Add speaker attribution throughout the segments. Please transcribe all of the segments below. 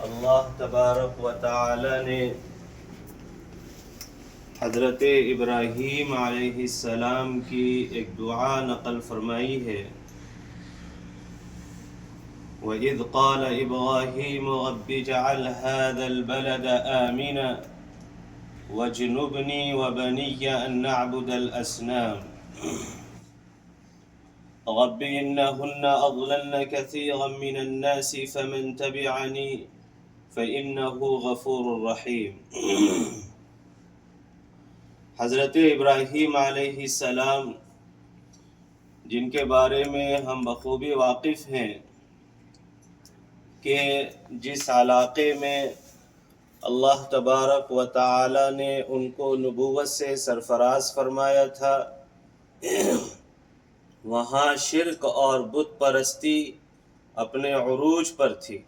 Speaker 1: اللہ تبارک و تعالی نے حضرت ابراہیم علیہ السلام کی ایک دعا نقل فرمائی ہے۔ وَإِذْ قَالَ إِبْرَاهِيمُ رَبِّ اجْعَلْ هَذَا الْبَلَدَ آمِنًا وَاجْنُبْنِي وَبَنِيَّ أَن نَّعْبُدَ الْأَصْنَامَ رَبِّ إِنَّهُنَّ أَضْلَلْنَ كَثِيرًا مِّنَ النَّاسِ فَمَن تَبِعَنِي فَإِنَّهُ غَفُورٌ رَّحِيمٌ۔ حضرت ابراہیم علیہ السلام جن کے بارے میں ہم بخوبی واقف ہیں کہ جس علاقے میں اللہ تبارک و تعالی نے ان کو نبوت سے سرفراز فرمایا تھا، وہاں شرک اور بت پرستی اپنے عروج پر تھی۔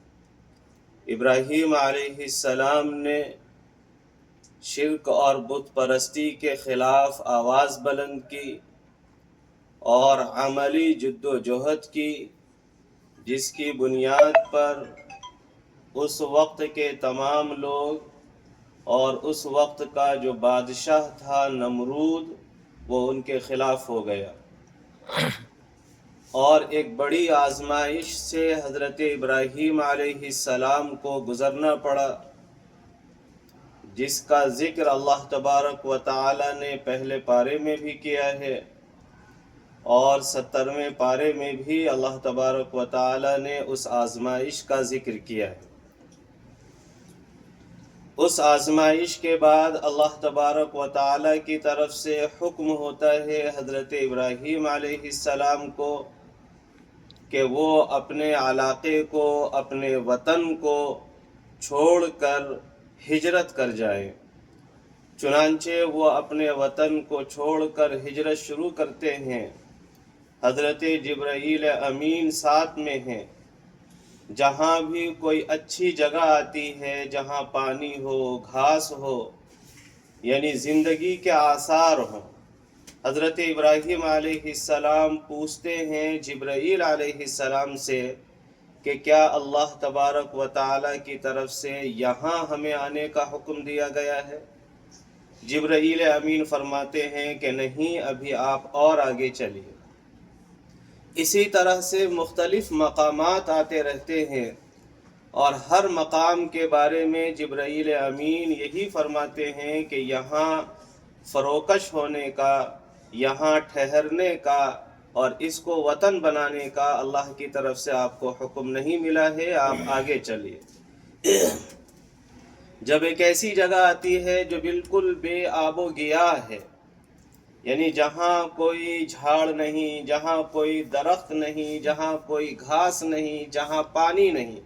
Speaker 1: ابراہیم علیہ السلام نے شرک اور بت پرستی کے خلاف آواز بلند کی اور عملی جد و جہد کی، جس کی بنیاد پر اس وقت کے تمام لوگ اور اس وقت کا جو بادشاہ تھا نمرود، وہ ان کے خلاف ہو گیا اور ایک بڑی آزمائش سے حضرت ابراہیم علیہ السلام کو گزرنا پڑا، جس کا ذکر اللہ تبارک و تعالی نے پہلے پارے میں بھی کیا ہے اور 70ویں پارے میں بھی اللہ تبارک و تعالی نے اس آزمائش کا ذکر کیا ہے۔ اس آزمائش کے بعد اللہ تبارک و تعالی کی طرف سے حکم ہوتا ہے حضرت ابراہیم علیہ السلام کو کہ وہ اپنے علاقے کو، اپنے وطن کو چھوڑ کر ہجرت کر جائیں۔ چنانچہ وہ اپنے وطن کو چھوڑ کر ہجرت شروع کرتے ہیں۔ حضرت جبرائیل امین ساتھ میں ہیں۔ جہاں بھی کوئی اچھی جگہ آتی ہے، جہاں پانی ہو، گھاس ہو، یعنی زندگی کے آثار ہوں، حضرت ابراہیم علیہ السلام پوچھتے ہیں جبرائیل علیہ السلام سے کہ کیا اللہ تبارک و تعالی کی طرف سے یہاں ہمیں آنے کا حکم دیا گیا ہے؟ جبرائیل امین فرماتے ہیں کہ نہیں، ابھی آپ اور آگے چلیے۔ اسی طرح سے مختلف مقامات آتے رہتے ہیں اور ہر مقام کے بارے میں جبرائیل امین یہی فرماتے ہیں کہ یہاں فروکش ہونے کا، یہاں ٹھہرنے کا اور اس کو وطن بنانے کا اللہ کی طرف سے آپ کو حکم نہیں ملا ہے، آپ آگے چلیے۔ جب ایک ایسی جگہ آتی ہے جو بالکل بے آب و گیاہ ہے، یعنی جہاں کوئی جھاڑ نہیں، جہاں کوئی درخت نہیں، جہاں کوئی گھاس نہیں، جہاں پانی نہیں،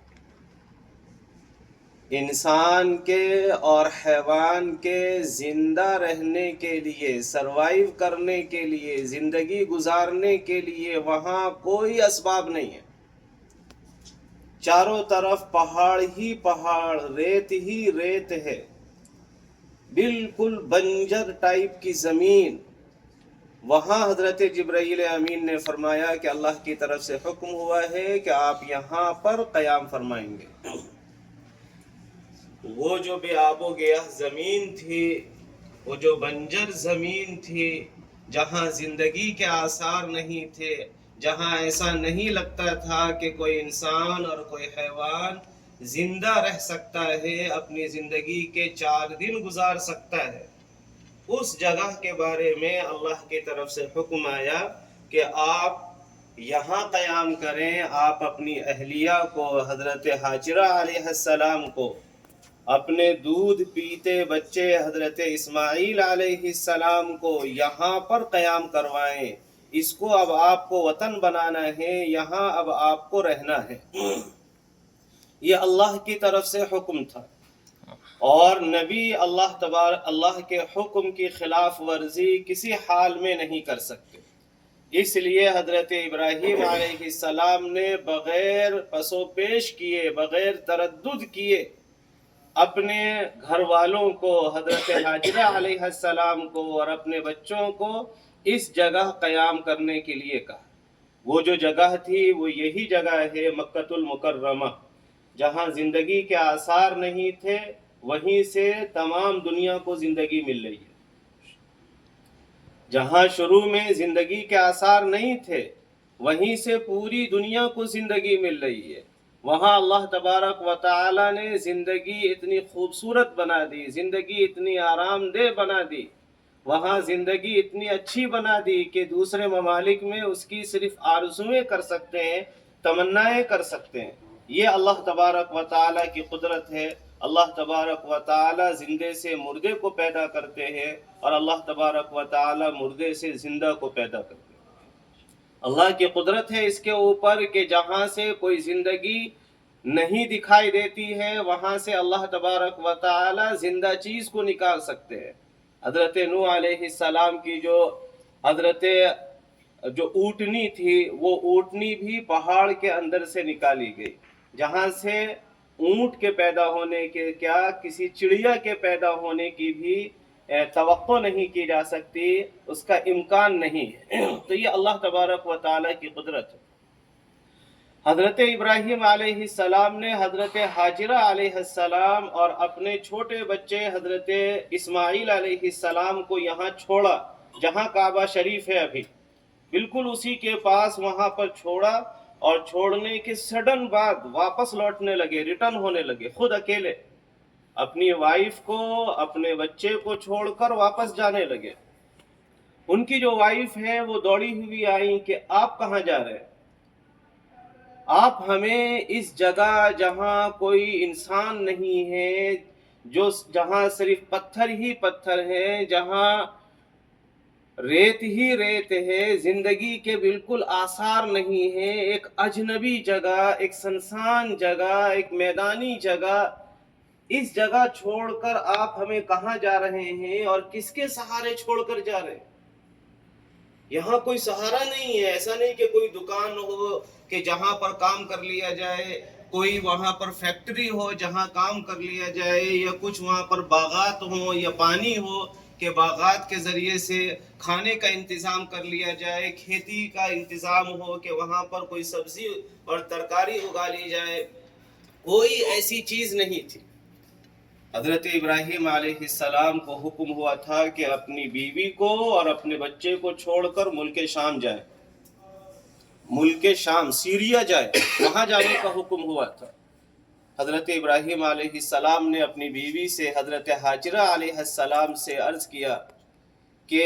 Speaker 1: انسان کے اور حیوان کے زندہ رہنے کے لیے، سروائیو کرنے کے لیے، زندگی گزارنے کے لیے وہاں کوئی اسباب نہیں ہے۔ چاروں طرف پہاڑ ہی پہاڑ، ریت ہی ریت ہے، بالکل بنجر ٹائپ کی زمین۔ وہاں حضرت جبرائیل امین نے فرمایا کہ اللہ کی طرف سے حکم ہوا ہے کہ آپ یہاں پر قیام فرمائیں گے۔ وہ جو بے آب و گیاہ زمین تھی، وہ جو بنجر زمین تھی، جہاں زندگی کے آثار نہیں تھے، جہاں ایسا نہیں لگتا تھا کہ کوئی انسان اور کوئی حیوان زندہ رہ سکتا ہے، اپنی زندگی کے 4 دن گزار سکتا ہے، اس جگہ کے بارے میں اللہ کی طرف سے حکم آیا کہ آپ یہاں قیام کریں۔ آپ اپنی اہلیہ کو، حضرت ہاجرہ علیہ السلام کو، اپنے دودھ پیتے بچے حضرت اسماعیل علیہ السلام کو یہاں پر قیام کروائیں۔ اس کو اب آپ کو وطن بنانا ہے، یہاں اب آپ کو رہنا ہے۔ یہ اللہ کی طرف سے حکم تھا اور نبی اللہ کے حکم کی خلاف ورزی کسی حال میں نہیں کر سکتے۔ اس لیے حضرت ابراہیم علیہ السلام نے بغیر پس و پیش کیے، بغیر تردد کیے، اپنے گھر والوں کو، حضرت ہاجرہ علیہ السلام کو اور اپنے بچوں کو اس جگہ قیام کرنے کے لیے کہا۔ وہ جو جگہ تھی وہ یہی جگہ ہے، مکۃ المکرمہ، جہاں زندگی کے آثار نہیں تھے وہیں سے تمام دنیا کو زندگی مل رہی ہے۔ جہاں شروع میں زندگی کے آثار نہیں تھے وہیں سے پوری دنیا کو زندگی مل رہی ہے۔ وہاں اللہ تبارک و تعالی نے زندگی اتنی خوبصورت بنا دی، زندگی اتنی آرام دہ بنا دی، وہاں زندگی اتنی اچھی بنا دی کہ دوسرے ممالک میں اس کی صرف آرزویں کر سکتے ہیں، تمنائیں کر سکتے ہیں۔ یہ اللہ تبارک و تعالی کی قدرت ہے۔ اللہ تبارک و تعالی زندے سے مردے کو پیدا کرتے ہیں اور اللہ تبارک و تعالی مردے سے زندہ کو پیدا کرتے ہیں۔ اللہ کی قدرت ہے اس کے اوپر کہ جہاں سے کوئی زندگی نہیں دکھائی دیتی ہے وہاں سے اللہ تبارک و تعالی زندہ چیز کو نکال سکتے ہیں۔ حضرت نوح علیہ السلام کی جو اونٹنی تھی وہ اونٹنی بھی پہاڑ کے اندر سے نکالی گئی، جہاں سے اونٹ کے پیدا ہونے کے کیا کسی چڑیا کے پیدا ہونے کی بھی توقع نہیں کی جا سکتی، اس کا امکان نہیں ہے۔ تو یہ اللہ تبارک و تعالی کی قدرت ہے۔ حضرت ابراہیم علیہ السلام نے حضرت حاجرہ علیہ السلام اور اپنے چھوٹے بچے حضرت اسماعیل علیہ السلام کو یہاں چھوڑا جہاں کعبہ شریف ہے ابھی، بالکل اسی کے پاس وہاں پر چھوڑا، اور چھوڑنے کے سڈن بعد واپس لوٹنے لگے، ریٹرن ہونے لگے، خود اکیلے اپنی وائف کو اپنے بچے کو چھوڑ کر واپس جانے لگے۔ ان کی جو وائف ہے وہ دوڑی ہوئی آئی کہ آپ کہاں جا رہے ہیں؟ آپ ہمیں اس جگہ جہاں کوئی انسان نہیں ہے، جہاں صرف پتھر ہی پتھر ہے، جہاں ریت ہی ریت ہے، زندگی کے بالکل آثار نہیں ہے، ایک اجنبی جگہ، ایک سنسان جگہ، ایک میدانی جگہ، اس جگہ چھوڑ کر آپ ہمیں کہاں جا رہے ہیں اور کس کے سہارے چھوڑ کر جا رہے ہیں؟ یہاں کوئی سہارا نہیں ہے، ایسا نہیں کہ کوئی دکان ہو کہ جہاں پر کام کر لیا جائے، کوئی وہاں پر فیکٹری ہو جہاں کام کر لیا جائے، یا کچھ وہاں پر باغات ہوں یا پانی ہو کہ باغات کے ذریعے سے کھانے کا انتظام کر لیا جائے، کھیتی کا انتظام ہو کہ وہاں پر کوئی سبزی اور ترکاری اگا لی جائے، کوئی ایسی چیز نہیں تھی۔ حضرت ابراہیم علیہ السلام کو حکم ہوا تھا کہ اپنی بیوی کو اور اپنے بچے کو چھوڑ کر ملک شام جائے، ملک شام سیریا جائے، وہاں جانے کا حکم ہوا تھا۔ حضرت ابراہیم علیہ السلام نے اپنی بیوی سے حضرت حاجرہ علیہ السلام سے عرض کیا کہ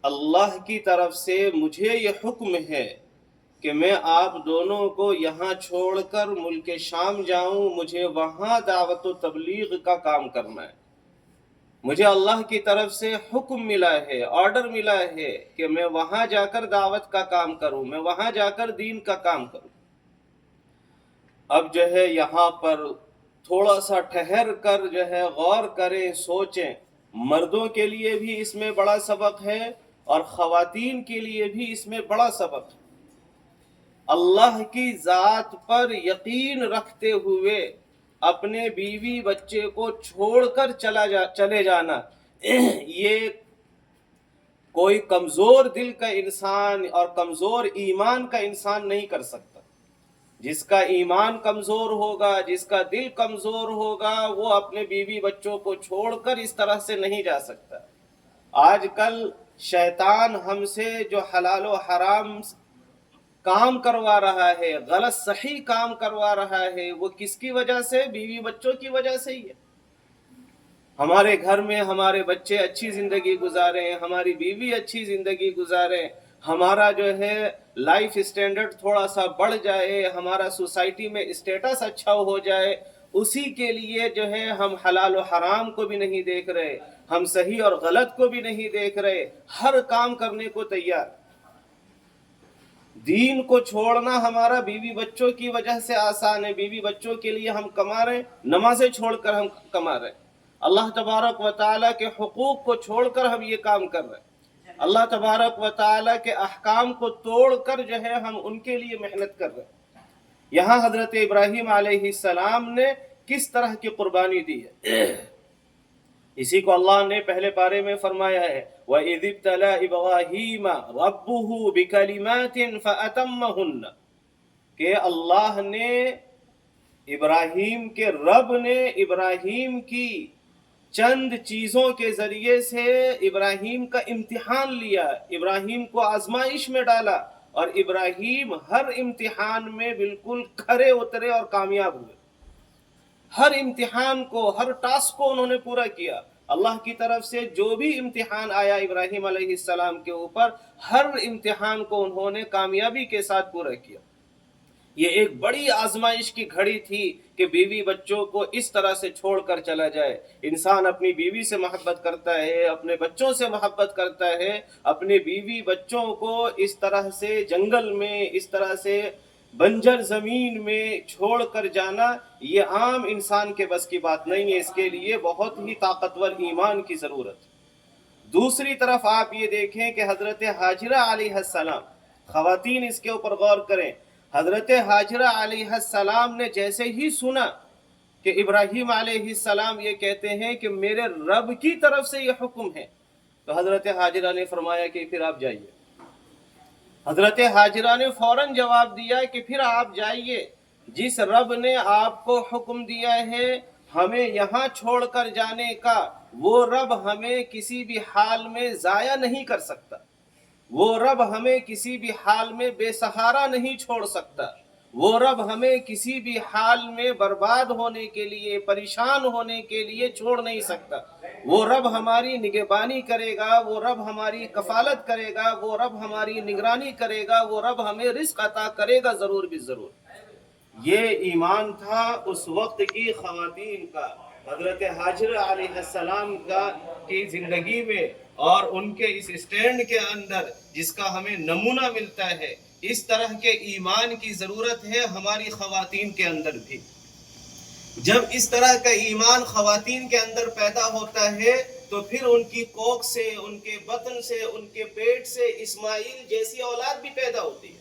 Speaker 1: اللہ کی طرف سے مجھے یہ حکم ہے کہ میں آپ دونوں کو یہاں چھوڑ کر ملک شام جاؤں، مجھے وہاں دعوت و تبلیغ کا کام کرنا ہے۔ مجھے اللہ کی طرف سے حکم ملا ہے، آرڈر ملا ہے کہ میں وہاں جا کر دعوت کا کام کروں، میں وہاں جا کر دین کا کام کروں۔ اب یہاں پر تھوڑا سا ٹھہر کر غور کریں، سوچیں، مردوں کے لیے بھی اس میں بڑا سبق ہے اور خواتین کے لیے بھی اس میں بڑا سبق ہے۔ اللہ کی ذات پر یقین رکھتے ہوئے اپنے بیوی بچے کو چھوڑ کر چلے جانا، یہ کوئی کمزور دل کا انسان اور کمزور ایمان کا انسان نہیں کر سکتا۔ جس کا ایمان کمزور ہوگا، جس کا دل کمزور ہوگا، وہ اپنے بیوی بچوں کو چھوڑ کر اس طرح سے نہیں جا سکتا۔ آج کل شیطان ہم سے جو حلال و حرام کام کروا رہا ہے، غلط صحیح کام کروا رہا ہے، وہ کس کی وجہ سے؟ بیوی بچوں کی وجہ سے ہی ہے۔ ہمارے گھر میں ہمارے بچے اچھی زندگی گزاریں، ہماری بیوی اچھی زندگی گزاریں، ہمارا لائف اسٹینڈرڈ تھوڑا سا بڑھ جائے، ہمارا سوسائٹی میں اسٹیٹس اچھا ہو جائے، اسی کے لیے ہم حلال و حرام کو بھی نہیں دیکھ رہے، ہم صحیح اور غلط کو بھی نہیں دیکھ رہے، ہر کام کرنے کو تیار۔ دین کو چھوڑنا ہمارا بیوی بچوں کی وجہ سے آسان ہے، بیوی بچوں کے لیے ہم کما رہے ہیں، نمازیں چھوڑ کر ہم کما رہے ہیں، اللہ تبارک و تعالیٰ کے حقوق کو چھوڑ کر ہم یہ کام کر رہے ہیں، اللہ تبارک و تعالیٰ کے احکام کو توڑ کر ہم ان کے لیے محنت کر رہے ہیں۔ یہاں حضرت ابراہیم علیہ السلام نے کس طرح کی قربانی دی ہے، اسی کو اللہ نے پہلے پارے میں فرمایا ہے، وَإِذِ ابْتَلَىٰ إِبْرَاهِيمَ رَبُّهُ بِكَلِمَاتٍ فَأَتَمَّهُنَّ، کہ اللہ نے ابراہیم کے رب نے ابراہیم کی چند چیزوں کے ذریعے سے ابراہیم کا امتحان لیا، ابراہیم کو آزمائش میں ڈالا، اور ابراہیم ہر امتحان میں بالکل کھرے اترے اور کامیاب ہوئے۔ ہر امتحان کو، ہر ٹاسک کو انہوں نے پورا کیا۔ اللہ کی طرف سے جو بھی امتحان آیا ابراہیم علیہ السلام کے اوپر، ہر امتحان کو انہوں نے کامیابی کے ساتھ پورا کیا۔ یہ ایک بڑی آزمائش کی گھڑی تھی کہ بیوی بچوں کو اس طرح سے چھوڑ کر چلا جائے۔ انسان اپنی بیوی سے محبت کرتا ہے، اپنے بچوں سے محبت کرتا ہے، اپنے بیوی بچوں کو اس طرح سے جنگل میں، اس طرح سے بنجر زمین میں چھوڑ کر جانا یہ عام انسان کے بس کی بات نہیں ہے، اس کے لیے بہت ہی طاقتور ایمان کی ضرورت ہے۔ دوسری طرف آپ یہ دیکھیں کہ حضرت ہاجرہ علیہ السلام، خواتین اس کے اوپر غور کریں، حضرت ہاجرہ علیہ السلام نے جیسے ہی سنا کہ ابراہیم علیہ السلام یہ کہتے ہیں کہ میرے رب کی طرف سے یہ حکم ہے، تو حضرت ہاجرہ نے فرمایا کہ پھر آپ جائیے۔ حضرت ہاجرہ نے فوراً جواب دیا کہ پھر آپ جائیے، جس رب نے آپ کو حکم دیا ہے ہمیں یہاں چھوڑ کر جانے کا، وہ رب ہمیں کسی بھی حال میں ضائع نہیں کر سکتا، وہ رب ہمیں کسی بھی حال میں بے سہارا نہیں چھوڑ سکتا، وہ رب ہمیں کسی بھی حال میں برباد ہونے کے لیے، پریشان ہونے کے لیے چھوڑ نہیں سکتا۔ وہ رب ہماری نگہبانی کرے گا، وہ رب ہماری کفالت کرے گا، وہ رب ہماری نگرانی کرے گا، وہ رب ہمیں رزق عطا کرے گا ضرور بھی ضرور۔ یہ ایمان تھا اس وقت کی خواتین کا، حضرت ہاجرہ علیہ السلام کی زندگی میں، اور ان کے اس اسٹینڈ کے اندر جس کا ہمیں نمونہ ملتا ہے۔ اس طرح کے ایمان کی ضرورت ہے ہماری خواتین کے اندر بھی۔ جب اس طرح کا ایمان خواتین کے اندر پیدا ہوتا ہے تو پھر ان کی کوکھ سے، ان کے بطن سے، ان کے پیٹ سے اسماعیل جیسی اولاد بھی پیدا ہوتی ہے۔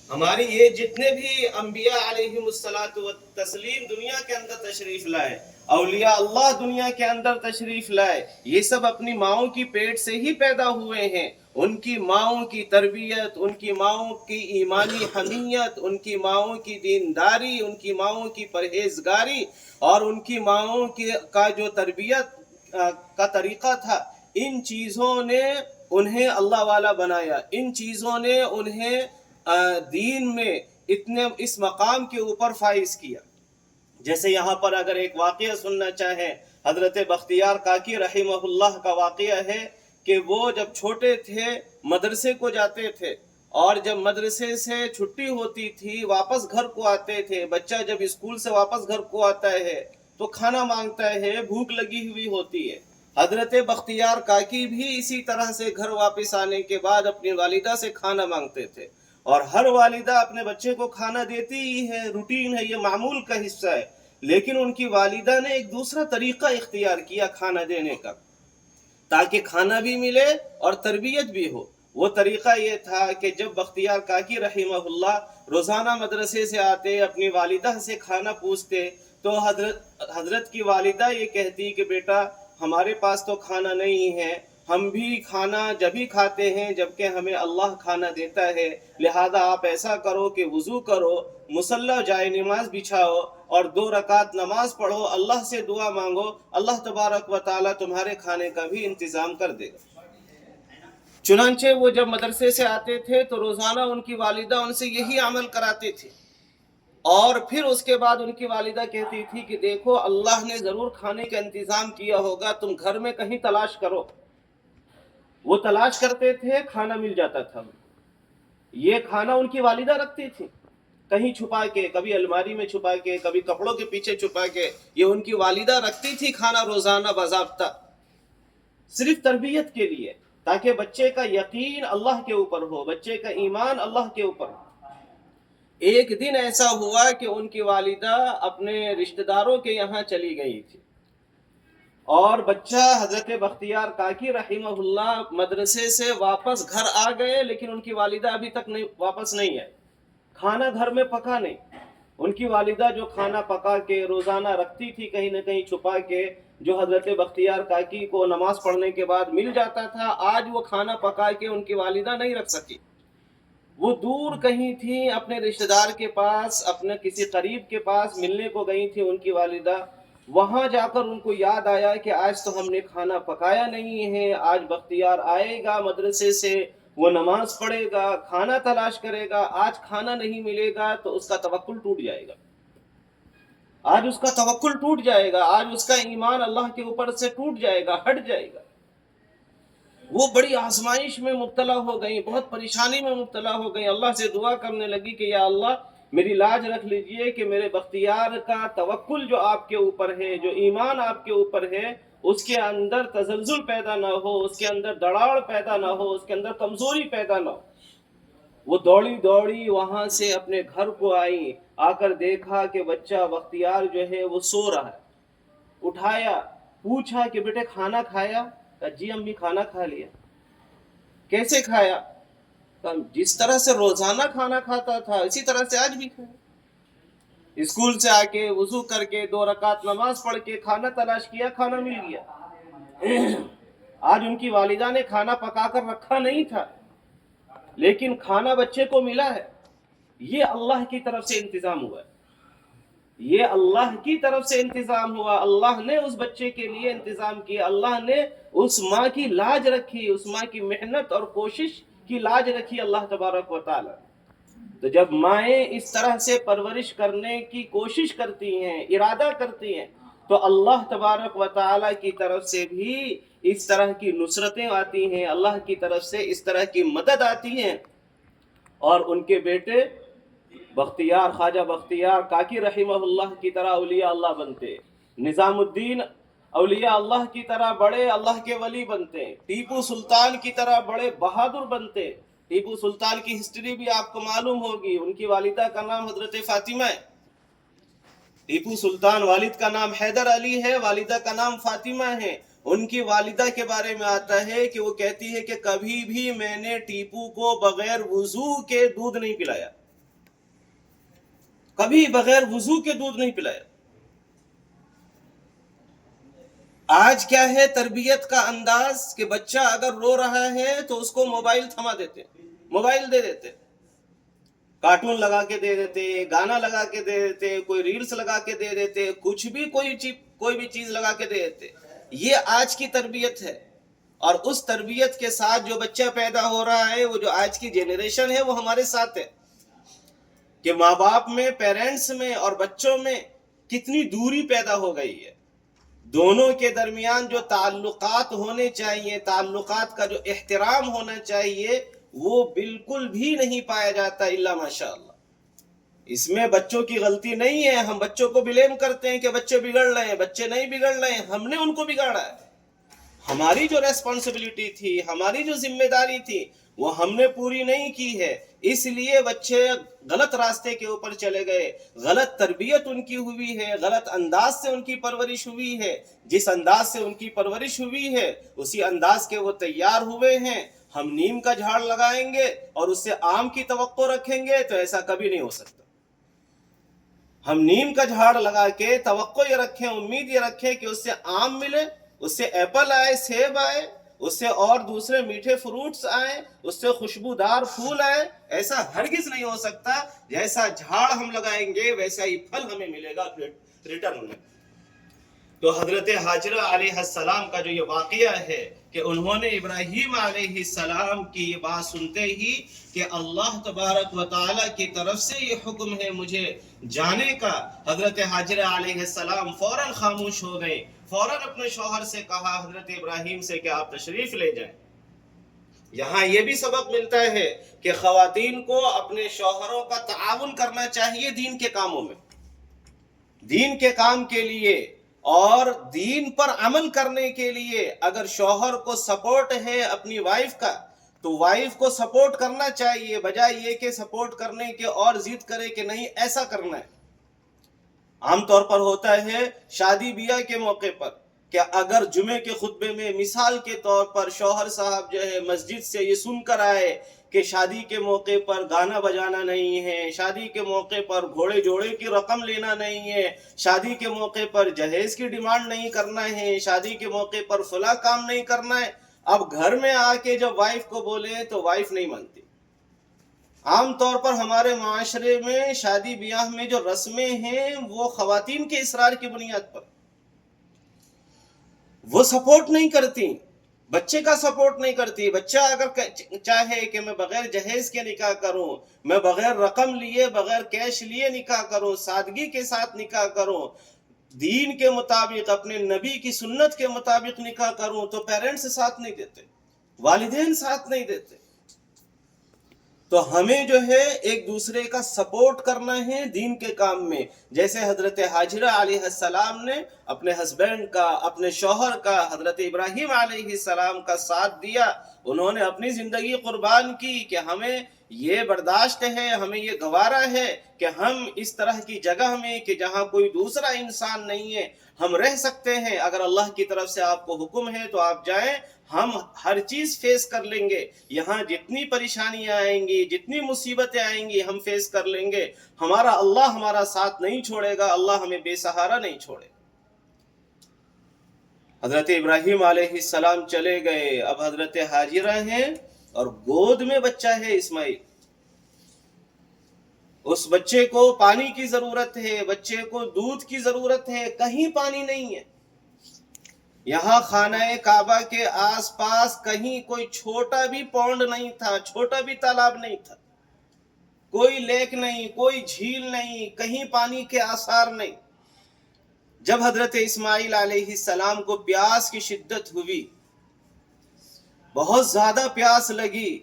Speaker 1: ہماری یہ جتنے بھی انبیاء علیہم الصلاۃ والتسلیم دنیا کے اندر تشریف لائے، اولیاء اللہ دنیا کے اندر تشریف لائے، یہ سب اپنی ماؤں کی پیٹ سے ہی پیدا ہوئے ہیں۔ ان کی ماؤں کی تربیت، ان کی ماؤں کی ایمانی حمیت، ان کی ماؤں کی دینداری، ان کی ماؤں کی پرہیزگاری، اور ان کی ماؤں کا جو تربیت کا طریقہ تھا، ان چیزوں نے انہیں اللہ والا بنایا، ان چیزوں نے انہیں دین میں اتنے اس مقام کے اوپر فائز کیا۔ جیسے یہاں پر اگر ایک واقعہ سننا چاہیں، حضرت بختیار کاکی رحمہ اللہ کا واقعہ ہے کہ وہ جب چھوٹے تھے مدرسے کو جاتے تھے، اور جب مدرسے سے چھٹی ہوتی تھی واپس گھر کو آتے تھے۔ بچہ جب اسکول سے واپس گھر کو آتا ہے تو کھانا مانگتا ہے، بھوک لگی ہوئی ہوتی ہے۔ حضرت بختیار کاکی بھی اسی طرح سے گھر واپس آنے کے بعد اپنی والدہ سے کھانا مانگتے تھے، اور ہر والدہ اپنے بچے کو کھانا دیتی ہی ہے، روٹین ہے، یہ معمول کا حصہ ہے۔ لیکن ان کی والدہ نے ایک دوسرا طریقہ اختیار کیا کھانا دینے کا، تاکہ کھانا بھی ملے اور تربیت بھی ہو۔ وہ طریقہ یہ تھا کہ جب بختیار کاکی رحمہ اللہ روزانہ مدرسے سے آتے، اپنی والدہ سے کھانا پوچھتے، تو حضرت کی والدہ یہ کہتی کہ بیٹا ہمارے پاس تو کھانا نہیں ہے، ہم بھی کھانا جبھی کھاتے ہیں جبکہ ہمیں اللہ کھانا دیتا ہے، لہذا آپ ایسا کرو کہ وضو کرو، مصلی جائے نماز بچھاؤ، اور 2 رکعت نماز پڑھو، اللہ سے دعا مانگو، اللہ تبارک و تعالیٰ تمہارے کھانے کا بھی انتظام کر دے گا۔ چنانچہ وہ جب مدرسے سے آتے تھے تو روزانہ ان کی والدہ ان سے یہی عمل کراتے تھے، اور پھر اس کے بعد ان کی والدہ کہتی تھی کہ دیکھو اللہ نے ضرور کھانے کا انتظام کیا ہوگا، تم گھر میں کہیں تلاش کرو۔ وہ تلاش کرتے تھے، کھانا مل جاتا تھا۔ یہ کھانا ان کی والدہ رکھتی تھی کہیں چھپا کے، کبھی الماری میں چھپا کے، کبھی کپڑوں کے پیچھے چھپا کے، یہ ان کی والدہ رکھتی تھی کھانا روزانہ باضابطہ، صرف تربیت کے لیے، تاکہ بچے کا یقین اللہ کے اوپر ہو، بچے کا ایمان اللہ کے اوپر ہو۔ ایک دن ایسا ہوا کہ ان کی والدہ اپنے رشتہ داروں کے یہاں چلی گئی تھی، اور بچہ حضرت بختیار کاکی رحمہ اللہ مدرسے سے واپس گھر آ گئے، لیکن ان کی والدہ ابھی تک واپس نہیں ہے، کھانا گھر میں پکا نہیں۔ ان کی والدہ جو کھانا پکا کے روزانہ رکھتی تھی کہیں نہ کہیں چھپا کے، جو حضرت بختیار کاکی کو نماز پڑھنے کے بعد مل جاتا تھا، آج وہ کھانا پکا کے ان کی والدہ نہیں رکھ سکی۔ وہ دور کہیں تھیں اپنے رشتہ دار کے پاس، اپنے کسی قریب کے پاس ملنے کو گئی تھی ان کی والدہ. وہاں جا کر ان کو یاد آیا کہ آج تو ہم نے کھانا پکایا نہیں ہے، آج بختیار آئے گا مدرسے سے، وہ نماز پڑھے گا، کھانا تلاش کرے گا، آج کھانا نہیں ملے گا تو اس کا توکل ٹوٹ جائے گا. آج اس کا توکل ٹوٹ جائے گا، آج اس کا ایمان اللہ کے اوپر سے ٹوٹ جائے گا، ہٹ جائے گا. وہ بڑی آزمائش میں مبتلا ہو گئی، بہت پریشانی میں مبتلا ہو گئی. اللہ سے دعا کرنے لگی کہ یا اللہ میری لاج رکھ لیجئے کہ میرے بختیار کا توکل جو آپ کے اوپر ہے، جو ایمان آپ کے اوپر ہے، اس کے اندر تزلزل پیدا نہ ہو، اس کے اندر دڑاڑ پیدا نہ ہو، اس کے اندر کمزوری پیدا نہ ہو. وہ دوڑی دوڑی وہاں سے اپنے گھر کو آئی، آ کر دیکھا کہ بچہ بختیار جو ہے وہ سو رہا ہے. اٹھایا، پوچھا کہ بیٹے کھانا کھایا؟ کہا جی امی کھانا کھا لیا. کیسے کھایا؟ کہا جس طرح سے روزانہ کھانا کھاتا تھا اسی طرح سے آج بھی کھایا. اسکول سے آ کے وضو کر کے 2 رکعت نماز پڑھ کے کھانا تلاش کیا، کھانا مل گیا. آج ان کی والدہ نے کھانا پکا کر رکھا نہیں تھا لیکن کھانا بچے کو ملا ہے. یہ اللہ کی طرف سے انتظام ہوا ہے، یہ اللہ کی طرف سے انتظام ہوا. اللہ نے اس بچے کے لیے انتظام کیا، اللہ نے اس ماں کی لاج رکھی، اس ماں کی محنت اور کوشش کی لاج رکھی اللہ تبارک و تعالی. تو جب مائیں اس طرح سے پرورش کرنے کی کوشش کرتی ہیں، ارادہ کرتی ہیں، تو اللہ تبارک و تعالی کی طرف سے بھی اس طرح کی نصرتیں آتی ہیں، اللہ کی طرف سے اس طرح کی مدد آتی ہیں. اور ان کے بیٹے بختیار، خواجہ بختیار کاکی رحمہ اللہ کی طرح اولیاء اللہ بنتے، نظام الدین اولیاء اللہ کی طرح بڑے اللہ کے ولی بنتے، ٹیپو سلطان کی طرح بڑے بہادر بنتے. ٹیپو سلطان کی ہسٹری بھی آپ کو معلوم ہوگی، ان کی والدہ کا نام حضرت فاطمہ ہے. ٹیپو سلطان والد کا نام حیدر علی ہے، والدہ کا نام فاطمہ ہے. ان کی والدہ کے بارے میں آتا ہے کہ وہ کہتی ہے کہ کبھی بھی میں نے ٹیپو کو بغیر وضو کے دودھ نہیں پلایا، کبھی بغیر وضو کے دودھ نہیں پلایا. آج کیا ہے تربیت کا انداز کہ بچہ اگر رو رہا ہے تو اس کو موبائل تھما دیتے، موبائل دے دیتے، کارٹون لگا کے دے دیتے، گانا لگا کے دے دیتے، کوئی ریلز لگا کے دے دیتے، کچھ بھی کوئی بھی چیز لگا کے دے دیتے. یہ آج کی تربیت ہے. اور اس تربیت کے ساتھ جو بچہ پیدا ہو رہا ہے، وہ جو آج کی جنریشن ہے، وہ ہمارے ساتھ ہے کہ ماں باپ میں، پیرنٹس میں اور بچوں میں کتنی دوری پیدا ہو گئی ہے. دونوں کے درمیان جو تعلقات ہونے چاہیے، تعلقات کا جو احترام ہونا چاہیے، وہ بالکل بھی نہیں پایا جاتا الا ماشاء اللہ. اس میں بچوں کی غلطی نہیں ہے. ہم بچوں کو بلیم کرتے ہیں کہ بچے بگڑ رہے ہیں، بچے نہیں بگڑ رہے ہیں، ہم نے ان کو بگاڑا ہے. ہماری جو ریسپانسبلٹی تھی، ہماری جو ذمہ داری تھی، وہ ہم نے پوری نہیں کی ہے. اس لیے بچے غلط راستے کے اوپر چلے گئے، غلط تربیت ان کی ہوئی ہے، غلط انداز سے ان کی پرورش ہوئی ہے. جس انداز سے ان کی پرورش ہوئی ہے اسی انداز کے وہ تیار ہوئے ہیں. ہم نیم کا جھاڑ لگائیں گے اور اس سے آم کی توقع رکھیں گے تو ایسا کبھی نہیں ہو سکتا. ہم نیم کا جھاڑ لگا کے توقع یہ رکھیں، امید یہ رکھیں کہ اس سے آم ملے، اس سے ایپل آئے، سیب آئے، اس سے اور دوسرے میٹھے فروٹس آئیں، اس سے خوشبودار پھول آئے، ایسا ہرگز نہیں ہو سکتا. جیسا جھاڑ ہم لگائیں گے ویسا ہی پھل ہمیں ملے گا ریٹرن میں. تو حضرت حاجرہ علیہ السلام کا جو یہ واقعہ ہے کہ انہوں نے ابراہیم علیہ السلام کی یہ بات سنتے ہی کہ اللہ تبارک و تعالی کی طرف سے یہ حکم ہے مجھے جانے کا، حضرت حاجرہ علیہ السلام فوراً خاموش ہو گئے، فوراً اپنے شوہر سے کہا، حضرت ابراہیم سے، کہ آپ تشریف لے جائیں. یہاں یہ بھی سبق ملتا ہے کہ خواتین کو اپنے شوہروں کا تعاون کرنا چاہیے دین کے کاموں میں، دین کے کام کے لیے اور دین پر عمل کرنے کے لیے. اگر شوہر کو سپورٹ ہے اپنی وائف کا تو وائف کو سپورٹ کرنا چاہیے، بجائے یہ کہ سپورٹ کرنے کے اور ضد کرے کہ نہیں ایسا کرنا ہے. عام طور پر ہوتا ہے شادی بیاہ کے موقع پر کہ اگر جمعے کے خطبے میں مثال کے طور پر شوہر صاحب جو ہے مسجد سے یہ سن کر آئے کہ شادی کے موقع پر گانا بجانا نہیں ہے، شادی کے موقع پر گھوڑے جوڑے کی رقم لینا نہیں ہے، شادی کے موقع پر جہیز کی ڈیمانڈ نہیں کرنا ہے، شادی کے موقع پر فلاں کام نہیں کرنا ہے. اب گھر میں آ کے جب وائف کو بولے تو وائف نہیں مانتی. عام طور پر ہمارے معاشرے میں شادی بیاہ میں جو رسمیں ہیں وہ خواتین کے اصرار کی بنیاد پر، وہ سپورٹ نہیں کرتی، بچے کا سپورٹ نہیں کرتی. بچہ اگر چاہے کہ میں بغیر جہیز کے نکاح کروں، میں بغیر رقم لیے، بغیر کیش لیے نکاح کروں، سادگی کے ساتھ نکاح کروں، دین کے مطابق، اپنے نبی کی سنت کے مطابق نکاح کروں، تو پیرنٹس ساتھ نہیں دیتے، والدین ساتھ نہیں دیتے. تو ہمیں جو ہے ایک دوسرے کا سپورٹ کرنا ہے دین کے کام میں. جیسے حضرت حاجرہ علیہ السلام نے اپنے ہسبینڈ کا، اپنے شوہر کا، حضرت ابراہیم علیہ السلام کا ساتھ دیا، انہوں نے اپنی زندگی قربان کی کہ ہمیں یہ برداشت ہے، ہمیں یہ گوارا ہے کہ ہم اس طرح کی جگہ میں کہ جہاں کوئی دوسرا انسان نہیں ہے ہم رہ سکتے ہیں. اگر اللہ کی طرف سے آپ کو حکم ہے تو آپ جائیں، ہم ہر چیز فیس کر لیں گے، یہاں جتنی پریشانیاں آئیں گی، جتنی مصیبتیں آئیں گی ہم فیس کر لیں گے. ہمارا اللہ ہمارا ساتھ نہیں چھوڑے گا، اللہ ہمیں بے سہارا نہیں چھوڑے. حضرت ابراہیم علیہ السلام چلے گئے، اب حضرت حاجرہ ہیں اور گود میں بچہ ہے اسماعیل. اس بچے کو پانی کی ضرورت ہے، بچے کو دودھ کی ضرورت ہے، کہیں پانی نہیں ہے. یہاں خانہ کعبہ کے آس پاس کہیں کوئی چھوٹا بھی پونڈ نہیں تھا، چھوٹا بھی تالاب نہیں تھا، کوئی لیک نہیں، کوئی جھیل نہیں، کہیں پانی کے آثار نہیں. جب حضرت اسماعیل علیہ السلام کو پیاس کی شدت ہوئی، بہت زیادہ پیاس لگی،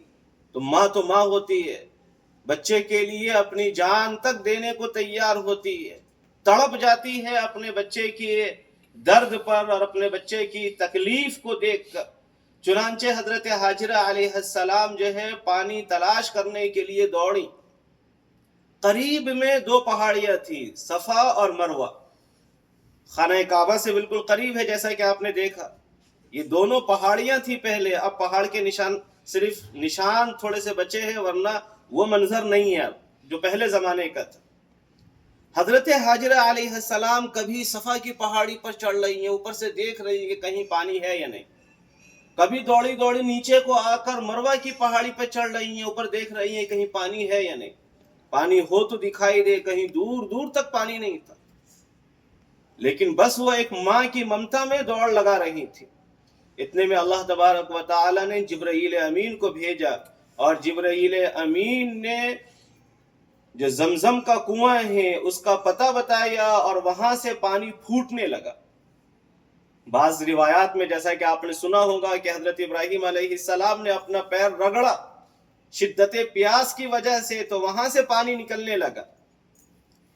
Speaker 1: تو ماں ہوتی ہے، بچے کے لیے اپنی جان تک دینے کو تیار ہوتی ہے، تڑپ جاتی ہے اپنے بچے کے درد پر اور اپنے بچے کی تکلیف کو دیکھ کر. چنانچہ حضرت حاجرہ علیہ السلام جو ہے پانی تلاش کرنے کے لیے دوڑی. قریب میں دو پہاڑیاں تھی، صفا اور مروہ، خانہ کعبہ سے بالکل قریب ہے. جیسا کہ آپ نے دیکھا یہ دونوں پہاڑیاں تھی پہلے، اب پہاڑ کے نشان، صرف نشان تھوڑے سے بچے ہیں، ورنہ وہ منظر نہیں ہے اب جو پہلے زمانے کا تھا. حضرت حاجرہ علیہ السلام کبھی صفا کی پہاڑی پر چڑھ رہی ہیں، اوپر سے دیکھ رہی ہیں کہ کہیں پانی ہے یا نہیں، کبھی دوڑی دوڑی نیچے کو آ کر مروہ کی پہاڑی پر چڑھ رہی ہیں، اوپر دیکھ رہی ہیں کہیں پانی ہے یا نہیں. پانی ہو تو دکھائی دے، کہیں دور دور تک پانی نہیں تھا، لیکن بس وہ ایک ماں کی ممتا میں دوڑ لگا رہی تھی. اتنے میں اللہ تبارک و تعالی نے جبرائیل امین کو بھیجا، اور جبرائیل امین نے جو زمزم کا کنواں ہے اس کا پتہ بتایا، اور وہاں سے پانی پھوٹنے لگا. بعض روایات میں جیسا کہ آپ نے سنا ہوگا کہ حضرت ابراہیم علیہ السلام نے اپنا پیر رگڑا شدت پیاس کی وجہ سے، تو وہاں سے پانی نکلنے لگا.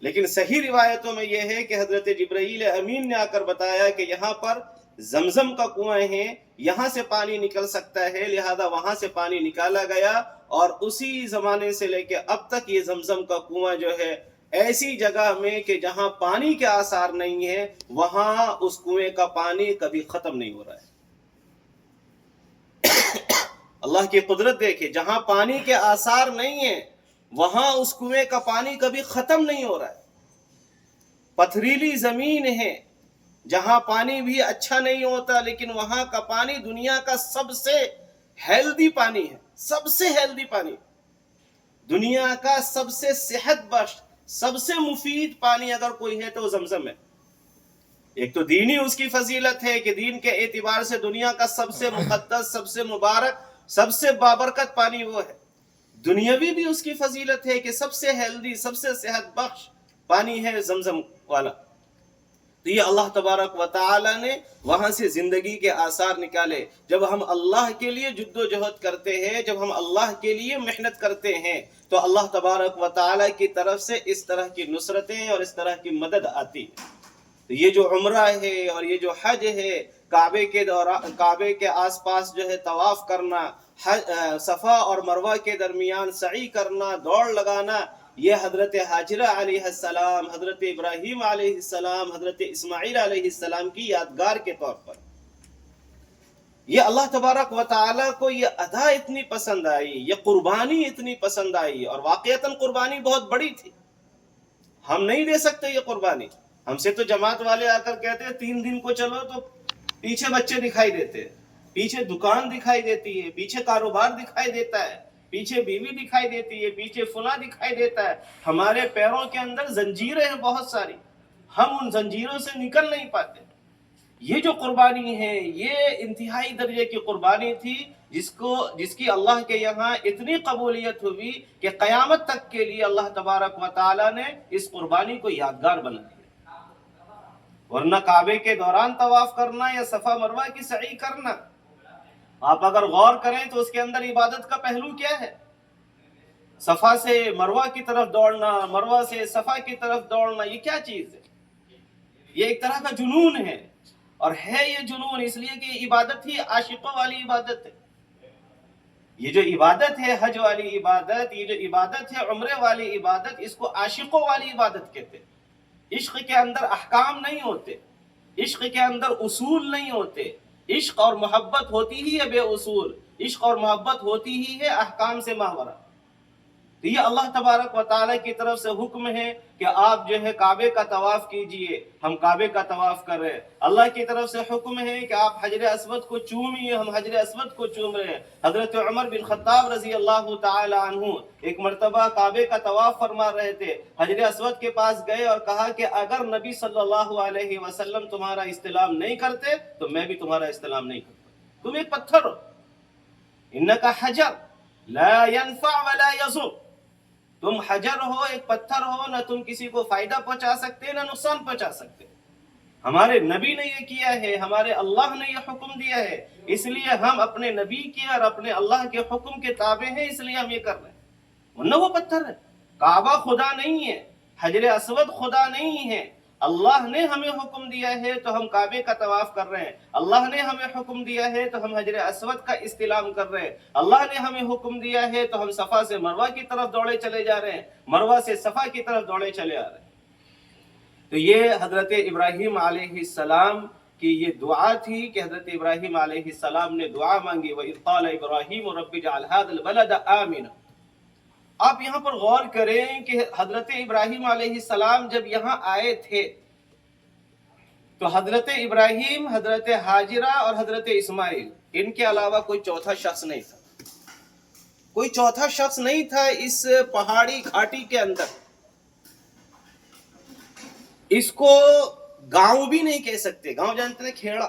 Speaker 1: لیکن صحیح روایتوں میں یہ ہے کہ حضرت جبرائیل امین نے آ کر بتایا کہ یہاں پر زمزم کا کنواں ہے، یہاں سے پانی نکل سکتا ہے، لہذا وہاں سے پانی نکالا گیا. اور اسی زمانے سے لے کے اب تک یہ زمزم کا کنواں جو ہے ایسی جگہ میں کہ جہاں پانی کے آثار نہیں ہے، وہاں اس کنویں کا پانی کبھی ختم نہیں ہو رہا ہے. اللہ کی قدرت دیکھیں، جہاں پانی کے آثار نہیں ہیں وہاں اس کنویں کا پانی کبھی ختم نہیں ہو رہا ہے. پتھریلی زمین ہے جہاں پانی بھی اچھا نہیں ہوتا، لیکن وہاں کا پانی دنیا کا سب سے ہیلدی پانی ہے، سب سے ہیلدی پانی، دنیا کا سب سے صحت بخش، سب سے مفید پانی اگر کوئی ہے تو زمزم ہے. ایک تو دینی اس کی فضیلت ہے کہ دین کے اعتبار سے دنیا کا سب سے مقدس، سب سے مبارک، سب سے بابرکت پانی وہ ہے. دنیاوی بھی اس کی فضیلت ہے کہ سب سے ہیلدی، سب سے صحت بخش پانی ہے زمزم والا. تو یہ اللہ تبارک و تعالی نے وہاں سے زندگی کے آثار نکالے. جب ہم اللہ کے لیے جد و جہد کرتے ہیں، جب ہم اللہ کے لیے محنت کرتے ہیں، تو اللہ تبارک و تعالی کی طرف سے اس طرح کی نصرتیں اور اس طرح کی مدد آتی ہے. تو یہ جو عمرہ ہے اور یہ جو حج ہے، کعبے کے آس پاس جو ہے طواف کرنا، صفا اور مروہ کے درمیان سعی کرنا، دوڑ لگانا، یہ حضرت حاجرہ علیہ السلام، حضرت ابراہیم علیہ السلام، حضرت اسماعیل علیہ السلام کی یادگار کے طور پر، یہ اللہ تبارک و تعالی کو یہ ادا اتنی پسند آئی، یہ قربانی اتنی پسند آئی. اور واقعتاً قربانی بہت بڑی تھی، ہم نہیں دے سکتے یہ قربانی. ہم سے تو جماعت والے آ کر کہتے ہیں 3 دن کو چلو تو پیچھے بچے دکھائی دیتے ہیں، پیچھے دکان دکھائی دیتی ہے، پیچھے کاروبار دکھائی دیتا ہے، پیچھے بیوی دکھائی دیتی ہے، پیچھے فلاں دکھائی دیتا ہے، ہمارے پیروں کے اندر زنجیریں ہیں بہت ساری، ہم ان زنجیروں سے نکل نہیں پاتے۔ یہ جو قربانی ہے یہ انتہائی درجے کی قربانی تھی، جس کی اللہ کے یہاں اتنی قبولیت ہوئی کہ قیامت تک کے لیے اللہ تبارک و تعالی نے اس قربانی کو یادگار بنا دیا۔ ورنہ کعبے کے دوران طواف کرنا یا صفا مروہ کی سعی کرنا، آپ اگر غور کریں تو اس کے اندر عبادت کا پہلو کیا ہے؟ صفا سے مروہ کی طرف دوڑنا، مروہ سے صفا کی طرف دوڑنا، یہ کیا چیز ہے؟ یہ ایک طرح کا جنون ہے، اور ہے یہ جنون اس لیے کہ عبادت ہی عاشقوں والی عبادت ہے۔ یہ جو عبادت ہے حج والی عبادت، یہ جو عبادت ہے عمرے والی عبادت، اس کو عاشقوں والی عبادت کہتے ہیں۔ عشق کے اندر احکام نہیں ہوتے، عشق کے اندر اصول نہیں ہوتے، عشق اور محبت ہوتی ہی ہے بے اصول، عشق اور محبت ہوتی ہی ہے احکام سے ماورا۔ تو یہ اللہ تبارک و تعالیٰ کی طرف سے حکم ہے کہ آپ جو ہے کعبے کا طواف کیجئے، ہم کعبے کا طواف کر رہے ہیں۔ اللہ کی طرف سے حکم ہے کہ آپ حجر اسود کو چومیے، ہم حجر اسود کو چوم رہے ہیں۔ حضرت عمر بن خطاب رضی اللہ تعالی عنہ ایک مرتبہ کعبے کا طواف فرما رہے تھے، حجر اسود کے پاس گئے اور کہا کہ اگر نبی صلی اللہ علیہ وسلم تمہارا استلام نہیں کرتے تو میں بھی تمہارا استلام نہیں کرتا، تم ایک پتھر ہو، انکا حجر لا ينفع ولا يضر، تم حجر ہو، ایک پتھر ہو، نہ تم کسی کو فائدہ پہنچا سکتے نہ نقصان پہنچا سکتے۔ ہمارے نبی نے یہ کیا ہے، ہمارے اللہ نے یہ حکم دیا ہے، اس لیے ہم اپنے نبی کے اور اپنے اللہ کے حکم کے تابع ہیں، اس لیے ہم یہ کر رہے ہیں۔ ورنہ وہ پتھر ہے، کعبہ خدا نہیں ہے، حجر اسود خدا نہیں ہے۔ اللہ نے ہمیں حکم دیا ہے تو ہم کعبے کا طواف کر رہے ہیں، اللہ نے ہمیں حکم دیا ہے تو ہم حجر اسود کا استلام کر رہے ہیں، اللہ نے ہمیں حکم دیا ہے تو ہم صفا سے مروہ کی طرف دوڑے چلے جا رہے ہیں، مروہ سے صفا کی طرف دوڑے چلے آ رہے ہیں۔ تو یہ حضرت ابراہیم علیہ السلام کی یہ دعا تھی کہ حضرت ابراہیم علیہ السلام نے دعا مانگی، وَإِذْ قَالَ إِبْرَاهِيمُ رَبِّ اجْعَلْ هَٰذَا الْبَلَدَ آمِنًا۔ آپ یہاں پر غور کریں کہ حضرت ابراہیم علیہ السلام جب یہاں آئے تھے تو حضرت ابراہیم، حضرت ہاجرہ اور حضرت اسماعیل، ان کے علاوہ کوئی چوتھا شخص نہیں تھا، کوئی چوتھا شخص نہیں تھا اس پہاڑی گھاٹی کے اندر۔ اس کو گاؤں بھی نہیں کہہ سکتے، گاؤں جانتے ہیں کھیڑا،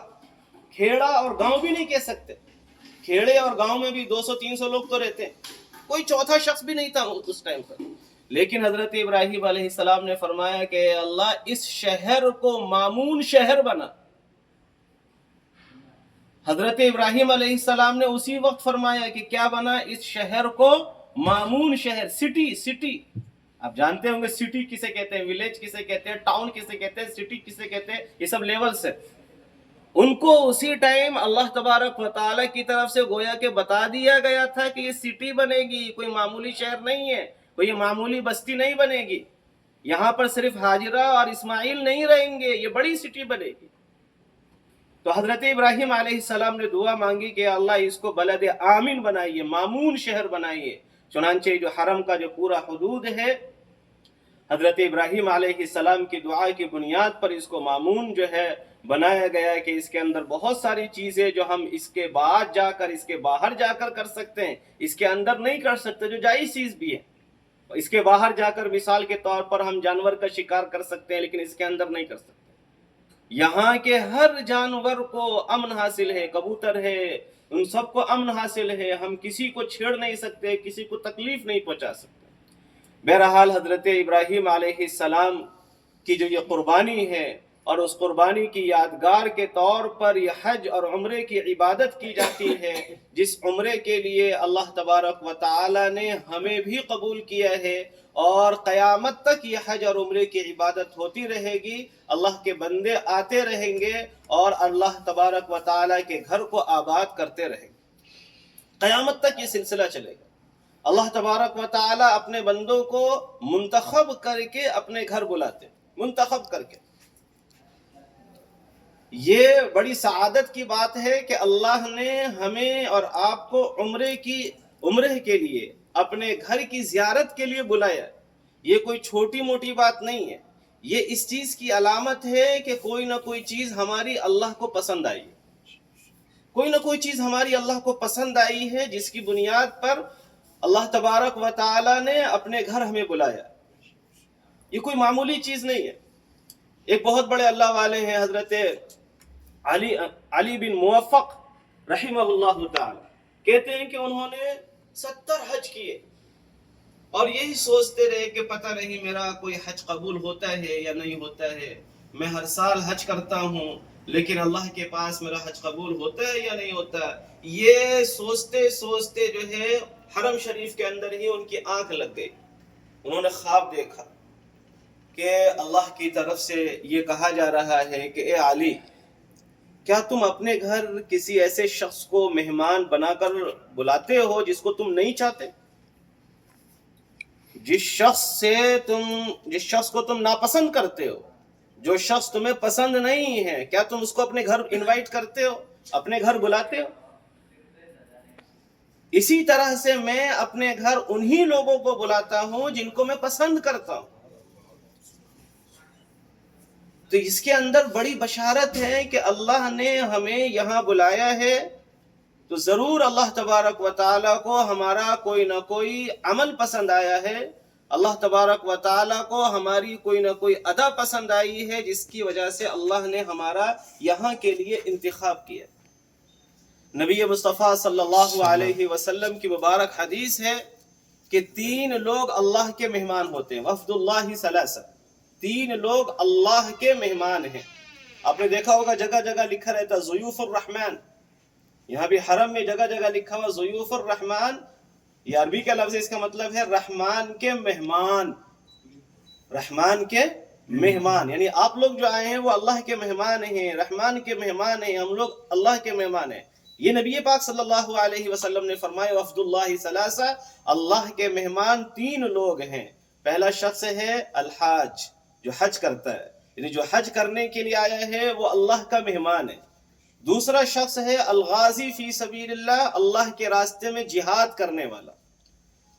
Speaker 1: کھیڑا اور گاؤں بھی نہیں کہہ سکتے، کھیڑے اور گاؤں میں بھی 200-300 لوگ تو رہتے ہیں، کوئی چوتھا شخص بھی نہیں تھا اس ٹائم پر۔ لیکن حضرت ابراہیم علیہ السلام نے فرمایا کہ اللہ اس شہر کو مامون شہر بنا۔ حضرت ابراہیم علیہ السلام نے اسی وقت فرمایا کہ کیا بنا؟ اس شہر کو مامون شہر، سٹی۔ آپ جانتے ہوں گے سٹی کسے کہتے ہیں، ولیج کسے کہتے ہیں، ٹاؤن کسے کہتے ہیں، سٹی کسے کہتے ہیں، یہ سب لیولز ہیں۔ ان کو اسی ٹائم اللہ تبارک و تعالیٰ کی طرف سے گویا کہ بتا دیا گیا تھا کہ یہ سٹی بنے گی، کوئی معمولی شہر نہیں ہے، کوئی معمولی بستی نہیں بنے گی، یہاں پر صرف ہاجرہ اور اسماعیل نہیں رہیں گے، یہ بڑی سٹی بنے گی۔ تو حضرت ابراہیم علیہ السلام نے دعا مانگی کہ اللہ اس کو بلد آمین بنائیے، مامون شہر بنائیے۔ چنانچہ جو حرم کا جو پورا حدود ہے، حضرت ابراہیم علیہ السلام کی دعا کی بنیاد پر اس کو مامون جو ہے بنایا گیا کہ اس کے اندر بہت ساری چیزیں جو ہم اس کے بعد جا کر، اس کے باہر جا کر کر سکتے ہیں، اس کے اندر نہیں کر سکتے، جو جائز چیز بھی ہے۔ اس کے باہر جا کر مثال کے طور پر ہم جانور کا شکار کر سکتے ہیں، لیکن اس کے اندر نہیں کر سکتے۔ یہاں کے ہر جانور کو امن حاصل ہے، کبوتر ہے، ان سب کو امن حاصل ہے، ہم کسی کو چھیڑ نہیں سکتے، کسی کو تکلیف نہیں پہنچا سکتے۔ بہرحال حضرت ابراہیم علیہ السلام کی جو یہ قربانی ہے اور اس قربانی کی یادگار کے طور پر یہ حج اور عمرے کی عبادت کی جاتی ہے، جس عمرے کے لیے اللہ تبارک و تعالی نے ہمیں بھی قبول کیا ہے، اور قیامت تک یہ حج اور عمرے کی عبادت ہوتی رہے گی۔ اللہ کے بندے آتے رہیں گے اور اللہ تبارک و تعالی کے گھر کو آباد کرتے رہیں گے، قیامت تک یہ سلسلہ چلے گا۔ اللہ تبارک و تعالی اپنے بندوں کو منتخب کر کے اپنے گھر بلاتے، منتخب کر کے۔ یہ بڑی سعادت کی بات ہے کہ اللہ نے ہمیں اور آپ کو عمرے کے لیے، اپنے گھر کی زیارت کے لیے بلایا۔ یہ کوئی چھوٹی موٹی بات نہیں ہے، یہ اس چیز کی علامت ہے کہ کوئی نہ کوئی چیز ہماری اللہ کو پسند آئی ہے، کوئی نہ کوئی چیز ہماری اللہ کو پسند آئی ہے، جس کی بنیاد پر اللہ تبارک و تعالی نے اپنے گھر ہمیں بلایا. یہ کوئی معمولی چیز نہیں ہے. ایک بہت بڑے اللہ والے ہیں حضرت علی بن موفق رحمہ اللہ تعالی. کہتے ہیں کہ انہوں نے 70 حج کیے اور یہی سوچتے رہے کہ پتہ نہیں میرا کوئی حج قبول ہوتا ہے یا نہیں ہوتا ہے. میں ہر سال حج کرتا ہوں لیکن اللہ کے پاس میرا حج قبول ہوتا ہے یا نہیں ہوتا. یہ سوچتے سوچتے جو ہے حرم شریف کے اندر ہی ان کی آنکھ لگ گئی. انہوں نے خواب دیکھا کہ اللہ کی طرف سے یہ کہا جا رہا ہے کہ اے علی، کیا تم اپنے گھر کسی ایسے شخص کو مہمان بنا کر بلاتے ہو جس کو تم نہیں چاہتے؟ جس شخص کو تم ناپسند کرتے ہو، جو شخص تمہیں پسند نہیں ہے، کیا تم اس کو اپنے گھر انوائٹ کرتے ہو، اپنے گھر بلاتے ہو؟ اسی طرح سے میں اپنے گھر انہی لوگوں کو بلاتا ہوں جن کو میں پسند کرتا ہوں. تو اس کے اندر بڑی بشارت ہے کہ اللہ نے ہمیں یہاں بلایا ہے تو ضرور اللہ تبارک و تعالیٰ کو ہمارا کوئی نہ کوئی عمل پسند آیا ہے. اللہ تبارک و تعالیٰ کو ہماری کوئی نہ کوئی ادا پسند آئی ہے جس کی وجہ سے اللہ نے ہمارا یہاں کے لیے انتخاب کیا. نبی مصطفیٰ صلی اللہ علیہ وسلم کی مبارک حدیث ہے کہ 3 لوگ اللہ کے مہمان ہوتے ہیں. وفد اللہ ثلاثہ، 3 لوگ اللہ کے مہمان ہیں. آپ نے دیکھا ہوگا جگہ جگہ لکھا رہتا ضیوف الرحمن. یہاں بھی حرم میں جگہ جگہ لکھا ہوا ضیوف الرحمن. یہ عربی کا لفظ ہے، اس کا مطلب ہے رحمان کے مہمان. رحمان کے مہمان یعنی آپ لوگ جو آئے ہیں وہ اللہ کے مہمان ہیں، رحمان کے مہمان ہیں، ہم لوگ اللہ کے مہمان ہیں. یہ نبی پاک صلی اللہ علیہ وسلم نے فرمایا وفد اللہ ثلاثہ، اللہ کے مہمان 3 لوگ ہیں. پہلا شخص ہے الحاج، جو حج کرتا ہے، یعنی جو حج کرنے کے لیے آیا ہے وہ اللہ کا مہمان ہے. دوسرا شخص ہے الغازی فی سبیل اللہ، اللہ کے راستے میں جہاد کرنے والا.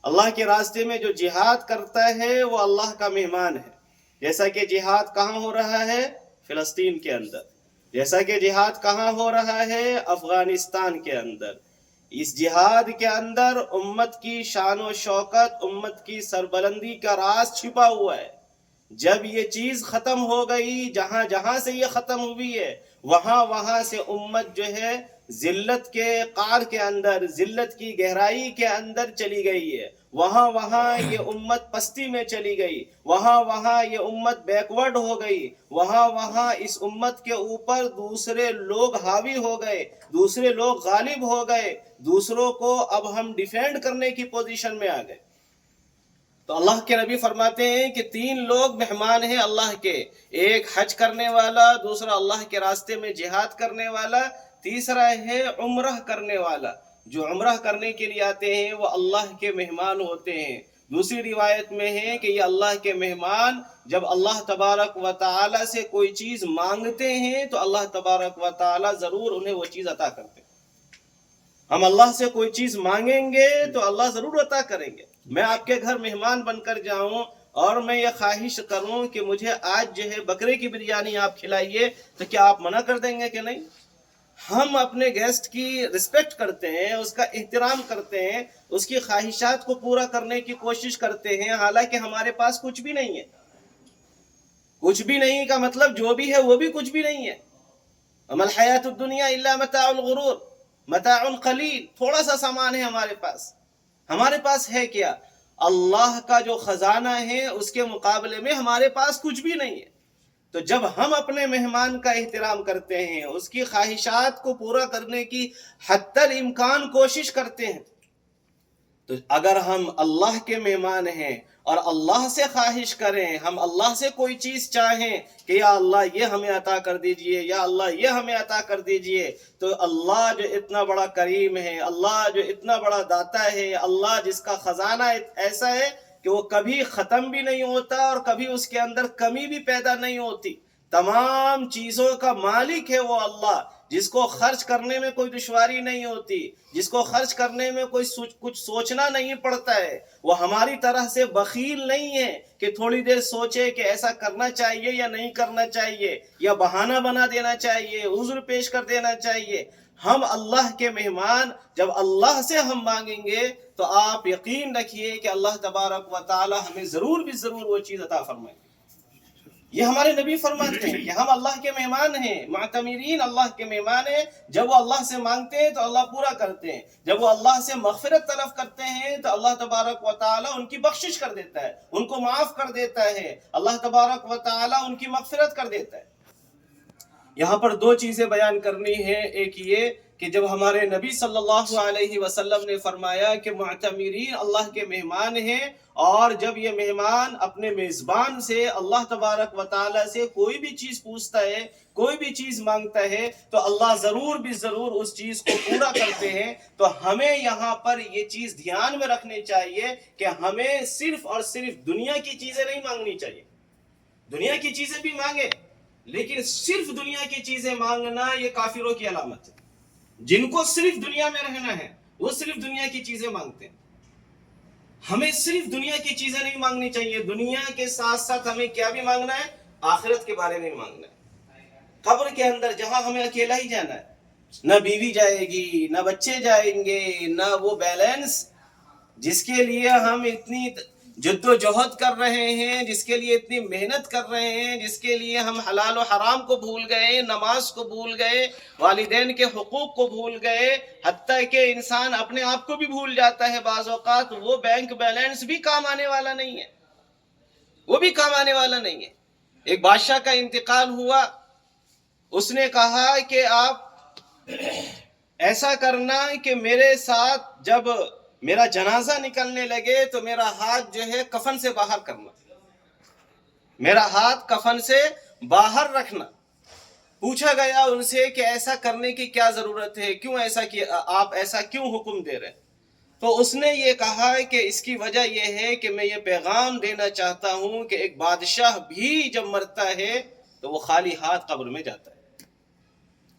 Speaker 1: اللہ کے راستے میں جو جہاد کرتا ہے وہ اللہ کا مہمان ہے. جیسا کہ جہاد کہاں ہو رہا ہے؟ فلسطین کے اندر. جیسا کہ جہاد کہاں ہو رہا ہے؟ افغانستان کے اندر. اس جہاد کے اندر امت کی شان و شوکت، امت کی سربلندی کا راز چھپا ہوا ہے. جب یہ چیز ختم ہو گئی، جہاں جہاں سے یہ ختم ہوئی ہے وہاں سے امت جو ہے ذلت کے قعر کے اندر، ذلت کی گہرائی کے اندر چلی گئی ہے. وہاں یہ امت پستی میں چلی گئی، وہاں یہ امت بیکورڈ ہو گئی، وہاں اس امت کے اوپر دوسرے لوگ حاوی ہو گئے، دوسرے لوگ غالب ہو گئے، دوسروں کو اب ہم ڈیفینڈ کرنے کی پوزیشن میں آ گئے. تو اللہ کے نبی فرماتے ہیں کہ 3 لوگ مہمان ہیں اللہ کے. ایک حج کرنے والا، دوسرا اللہ کے راستے میں جہاد کرنے والا، تیسرا ہے عمرہ کرنے والا. جو عمرہ کرنے کے لیے آتے ہیں وہ اللہ کے مہمان ہوتے ہیں. دوسری روایت میں ہے کہ یہ اللہ کے مہمان جب اللہ تبارک و تعالی سے کوئی چیز مانگتے ہیں تو اللہ تبارک و تعالی ضرور انہیں وہ چیز عطا کرتے ہیں. ہم اللہ سے کوئی چیز مانگیں گے تو اللہ ضرور عطا کریں گے. میں آپ کے گھر مہمان بن کر جاؤں اور میں یہ خواہش کروں کہ مجھے آج جو ہے بکرے کی بریانی آپ کھلائیے، تو کیا آپ منع کر دیں گے کہ نہیں؟ ہم اپنے گیسٹ کی رسپیکٹ کرتے ہیں، اس کا احترام کرتے ہیں، اس کی خواہشات کو پورا کرنے کی کوشش کرتے ہیں، حالانکہ ہمارے پاس کچھ بھی نہیں ہے. کچھ بھی نہیں کا مطلب جو بھی ہے وہ بھی کچھ بھی نہیں ہے. وما الحیات الدنیا الا متاع الغرور، متاع قلیل. تھوڑا سا سامان ہے ہمارے پاس. ہمارے پاس ہے کیا؟ اللہ کا جو خزانہ ہے اس کے مقابلے میں ہمارے پاس کچھ بھی نہیں ہے. تو جب ہم اپنے مہمان کا احترام کرتے ہیں، اس کی خواہشات کو پورا کرنے کی حتی الامکان کوشش کرتے ہیں، تو اگر ہم اللہ کے مہمان ہیں اور اللہ سے خواہش کریں، ہم اللہ سے کوئی چیز چاہیں کہ یا اللہ یہ ہمیں عطا کر دیجئے، یا اللہ یہ ہمیں عطا کر دیجئے، تو اللہ جو اتنا بڑا کریم ہے، اللہ جو اتنا بڑا داتا ہے، اللہ جس کا خزانہ ایسا ہے کہ وہ کبھی ختم بھی نہیں ہوتا اور کبھی اس کے اندر کمی بھی پیدا نہیں ہوتی. تمام چیزوں کا مالک ہے وہ اللہ، جس کو خرچ کرنے میں کوئی دشواری نہیں ہوتی، جس کو خرچ کرنے میں کوئی کچھ سوچنا نہیں پڑتا ہے. وہ ہماری طرح سے بخیل نہیں ہے کہ تھوڑی دیر سوچے کہ ایسا کرنا چاہیے یا نہیں کرنا چاہیے، یا بہانہ بنا دینا چاہیے، عذر پیش کر دینا چاہیے. ہم اللہ کے مہمان جب اللہ سے ہم مانگیں گے تو آپ یقین رکھیے کہ اللہ تبارک و تعالی ہمیں ضرور بھی ضرور وہ چیز عطا فرمائیں گے۔ یہ ہمارے نبی فرماتے ہیں کہ ہم اللہ کے مہمان ہیں، معتمرین اللہ کے مہمان ہیں۔ جب وہ اللہ سے مانگتے ہیں تو اللہ پورا کرتے ہیں، جب وہ اللہ سے مغفرت طلب کرتے ہیں تو اللہ تبارک و تعالی ان کی بخشش کر دیتا ہے، ان کو معاف کر دیتا ہے، اللہ تبارک و تعالی ان کی مغفرت کر دیتا ہے۔ یہاں پر دو چیزیں بیان کرنی ہے، ایک یہ کہ جب ہمارے نبی صلی اللہ علیہ وسلم نے فرمایا کہ معتمرین اللہ کے مہمان ہیں، اور جب یہ مہمان اپنے میزبان سے اللہ تبارک و تعالی سے کوئی بھی چیز پوچھتا ہے، کوئی بھی چیز مانگتا ہے تو اللہ ضرور بھی ضرور اس چیز کو پورا کرتے ہیں۔ تو ہمیں یہاں پر یہ چیز دھیان میں رکھنی چاہیے کہ ہمیں صرف اور صرف دنیا کی چیزیں نہیں مانگنی چاہیے، دنیا کی چیزیں بھی مانگیں، لیکن صرف دنیا کی چیزیں مانگنا یہ کافروں کی علامت ہے۔ جن کو صرف دنیا میں رہنا ہے وہ صرف دنیا کی چیزیں مانگتے ہیں۔ ہمیں صرف دنیا کی چیزیں نہیں مانگنی چاہیے، دنیا کے ساتھ ساتھ ہمیں کیا بھی مانگنا ہے؟ آخرت کے بارے میں مانگنا ہے۔ قبر کے اندر جہاں ہمیں اکیلا ہی جانا ہے، نہ بیوی جائے گی، نہ بچے جائیں گے، نہ وہ بیلنس جس کے لیے ہم اتنی جد و جہد کر رہے ہیں، جس کے لیے اتنی محنت کر رہے ہیں، جس کے لیے ہم حلال و حرام کو بھول گئے، نماز کو بھول گئے، والدین کے حقوق کو بھول گئے، حتیٰ کہ انسان اپنے آپ کو بھی بھول جاتا ہے بعض اوقات، وہ بینک بیلنس بھی کام آنے والا نہیں ہے، وہ بھی کام آنے والا نہیں ہے۔ ایک بادشاہ کا انتقال ہوا، اس نے کہا کہ آپ ایسا کرنا کہ میرے ساتھ جب میرا جنازہ نکلنے لگے تو میرا ہاتھ جو ہے کفن سے باہر کرنا، میرا ہاتھ کفن سے باہر رکھنا۔ پوچھا گیا ان سے کہ ایسا کرنے کی کیا ضرورت ہے، کیوں ایسا کیا، آپ ایسا کیوں حکم دے رہے؟ تو اس نے یہ کہا کہ اس کی وجہ یہ ہے کہ میں یہ پیغام دینا چاہتا ہوں کہ ایک بادشاہ بھی جب مرتا ہے تو وہ خالی ہاتھ قبر میں جاتا ہے،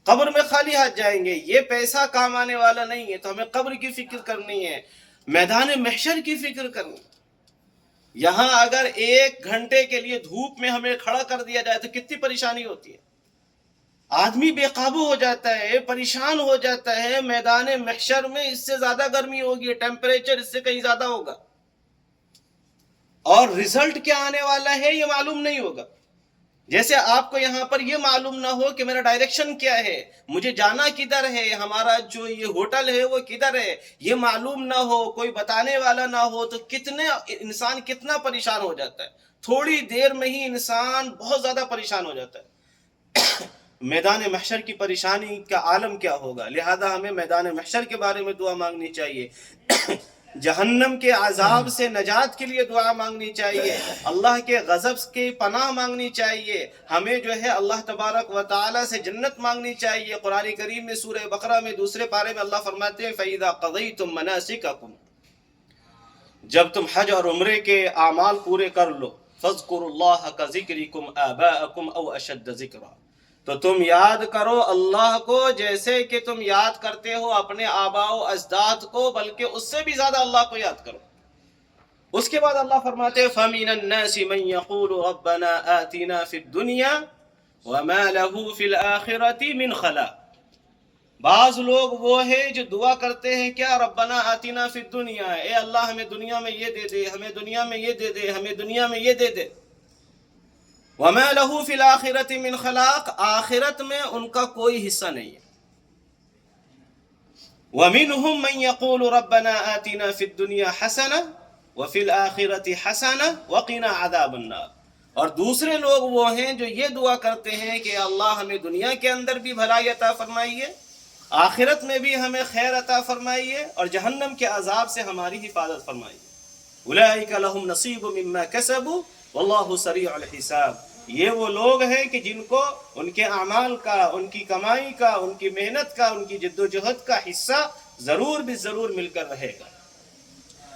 Speaker 1: قبر میں خالی ہاتھ جائیں گے، یہ پیسہ کام آنے والا نہیں ہے۔ تو ہمیں قبر کی فکر کرنی ہے، میدان محشر کی فکر کرنی ہے۔ یہاں اگر 1 گھنٹے کے لیے دھوپ میں ہمیں کھڑا کر دیا جائے تو کتنی پریشانی ہوتی ہے، آدمی بے قابو ہو جاتا ہے، پریشان ہو جاتا ہے۔ میدان محشر میں اس سے زیادہ گرمی ہوگی، ٹیمپریچر اس سے کہیں زیادہ ہوگا، اور رزلٹ کیا آنے والا ہے یہ معلوم نہیں ہوگا۔ جیسے آپ کو یہاں پر یہ معلوم نہ ہو کہ میرا ڈائریکشن کیا ہے، مجھے جانا کدھر ہے، ہمارا جو یہ ہوٹل ہے وہ کدھر ہے، یہ معلوم نہ ہو، کوئی بتانے والا نہ ہو، تو انسان کتنا پریشان ہو جاتا ہے۔ تھوڑی دیر میں ہی انسان بہت زیادہ پریشان ہو جاتا ہے۔ میدان محشر کی پریشانی کا عالم کیا ہوگا؟ لہذا ہمیں میدان محشر کے بارے میں دعا مانگنی چاہیے، جہنم کے عذاب سے نجات کے لیے دعا مانگنی چاہیے، اللہ کے غضب کی پناہ مانگنی چاہیے، ہمیں جو ہے اللہ تبارک و تعالی سے جنت مانگنی چاہیے۔ قرآن کریم میں سورہ بقرہ میں 2 پارے میں اللہ فرماتے ہیں فَإِذَا قَضَيْتُم مَنَاسِكَكُمْ، جب تم حج اور عمرے کے اعمال پورے کر لو، فَاذْكُرُوا اللَّهَ كَذِكْرِكُمْ آبَاءَكُمْ أَوْ أَشَدَّ ذِكْرًا، تو تم یاد کرو اللہ کو جیسے کہ تم یاد کرتے ہو اپنے آباء و اجداد کو، بلکہ اس سے بھی زیادہ اللہ کو یاد کرو۔ اس کے بعد اللہ فرماتے ہیں فَمِنَ النَّاسِ مَن يَقُولُ رَبَّنَا آتِنَا فِي الدُّنْيَا وَمَا لَهُ فِي الْآخِرَةِ مِنْ خَلَاقٍ، بعض لوگ وہ ہیں جو دعا کرتے ہیں کیا؟ ربنا آتنا فی الدنیا، اے اللہ ہمیں دنیا میں یہ دے دے، ہمیں دنیا میں یہ دے دے، ہمیں دنیا میں یہ دے دے۔ وَمَا لَهُ فِي الْآخِرَةِ مِنْ خَلَاقٍ، آخرت میں ان کا کوئی حصہ نہیں ہے۔ وَمِنْهُمْ مَنْ يَقُولُ رَبَّنَا آتِنَا فِي الدُّنْيَا حَسَنَةً وَفِي الْآخِرَةِ حَسَنَةً وَقِنَا عَذَابَ النَّارِ، اور دوسرے لوگ وہ ہیں جو یہ دعا کرتے ہیں کہ اللہ ہمیں دنیا کے اندر بھی بھلائی عطا فرمائیے، آخرت میں بھی ہمیں خیر عطا فرمائیے، اور جہنم کے عذاب سے ہماری حفاظت فرمائیے۔ اولئک لہم نصیب مما کسبوا واللہ سریع الحساب، یہ وہ لوگ ہیں کہ جن کو ان کے اعمال کا، ان کی کمائی کا، ان کی محنت کا، ان کی جد و جہد کا حصہ ضرور بھی ضرور مل کر رہے گا۔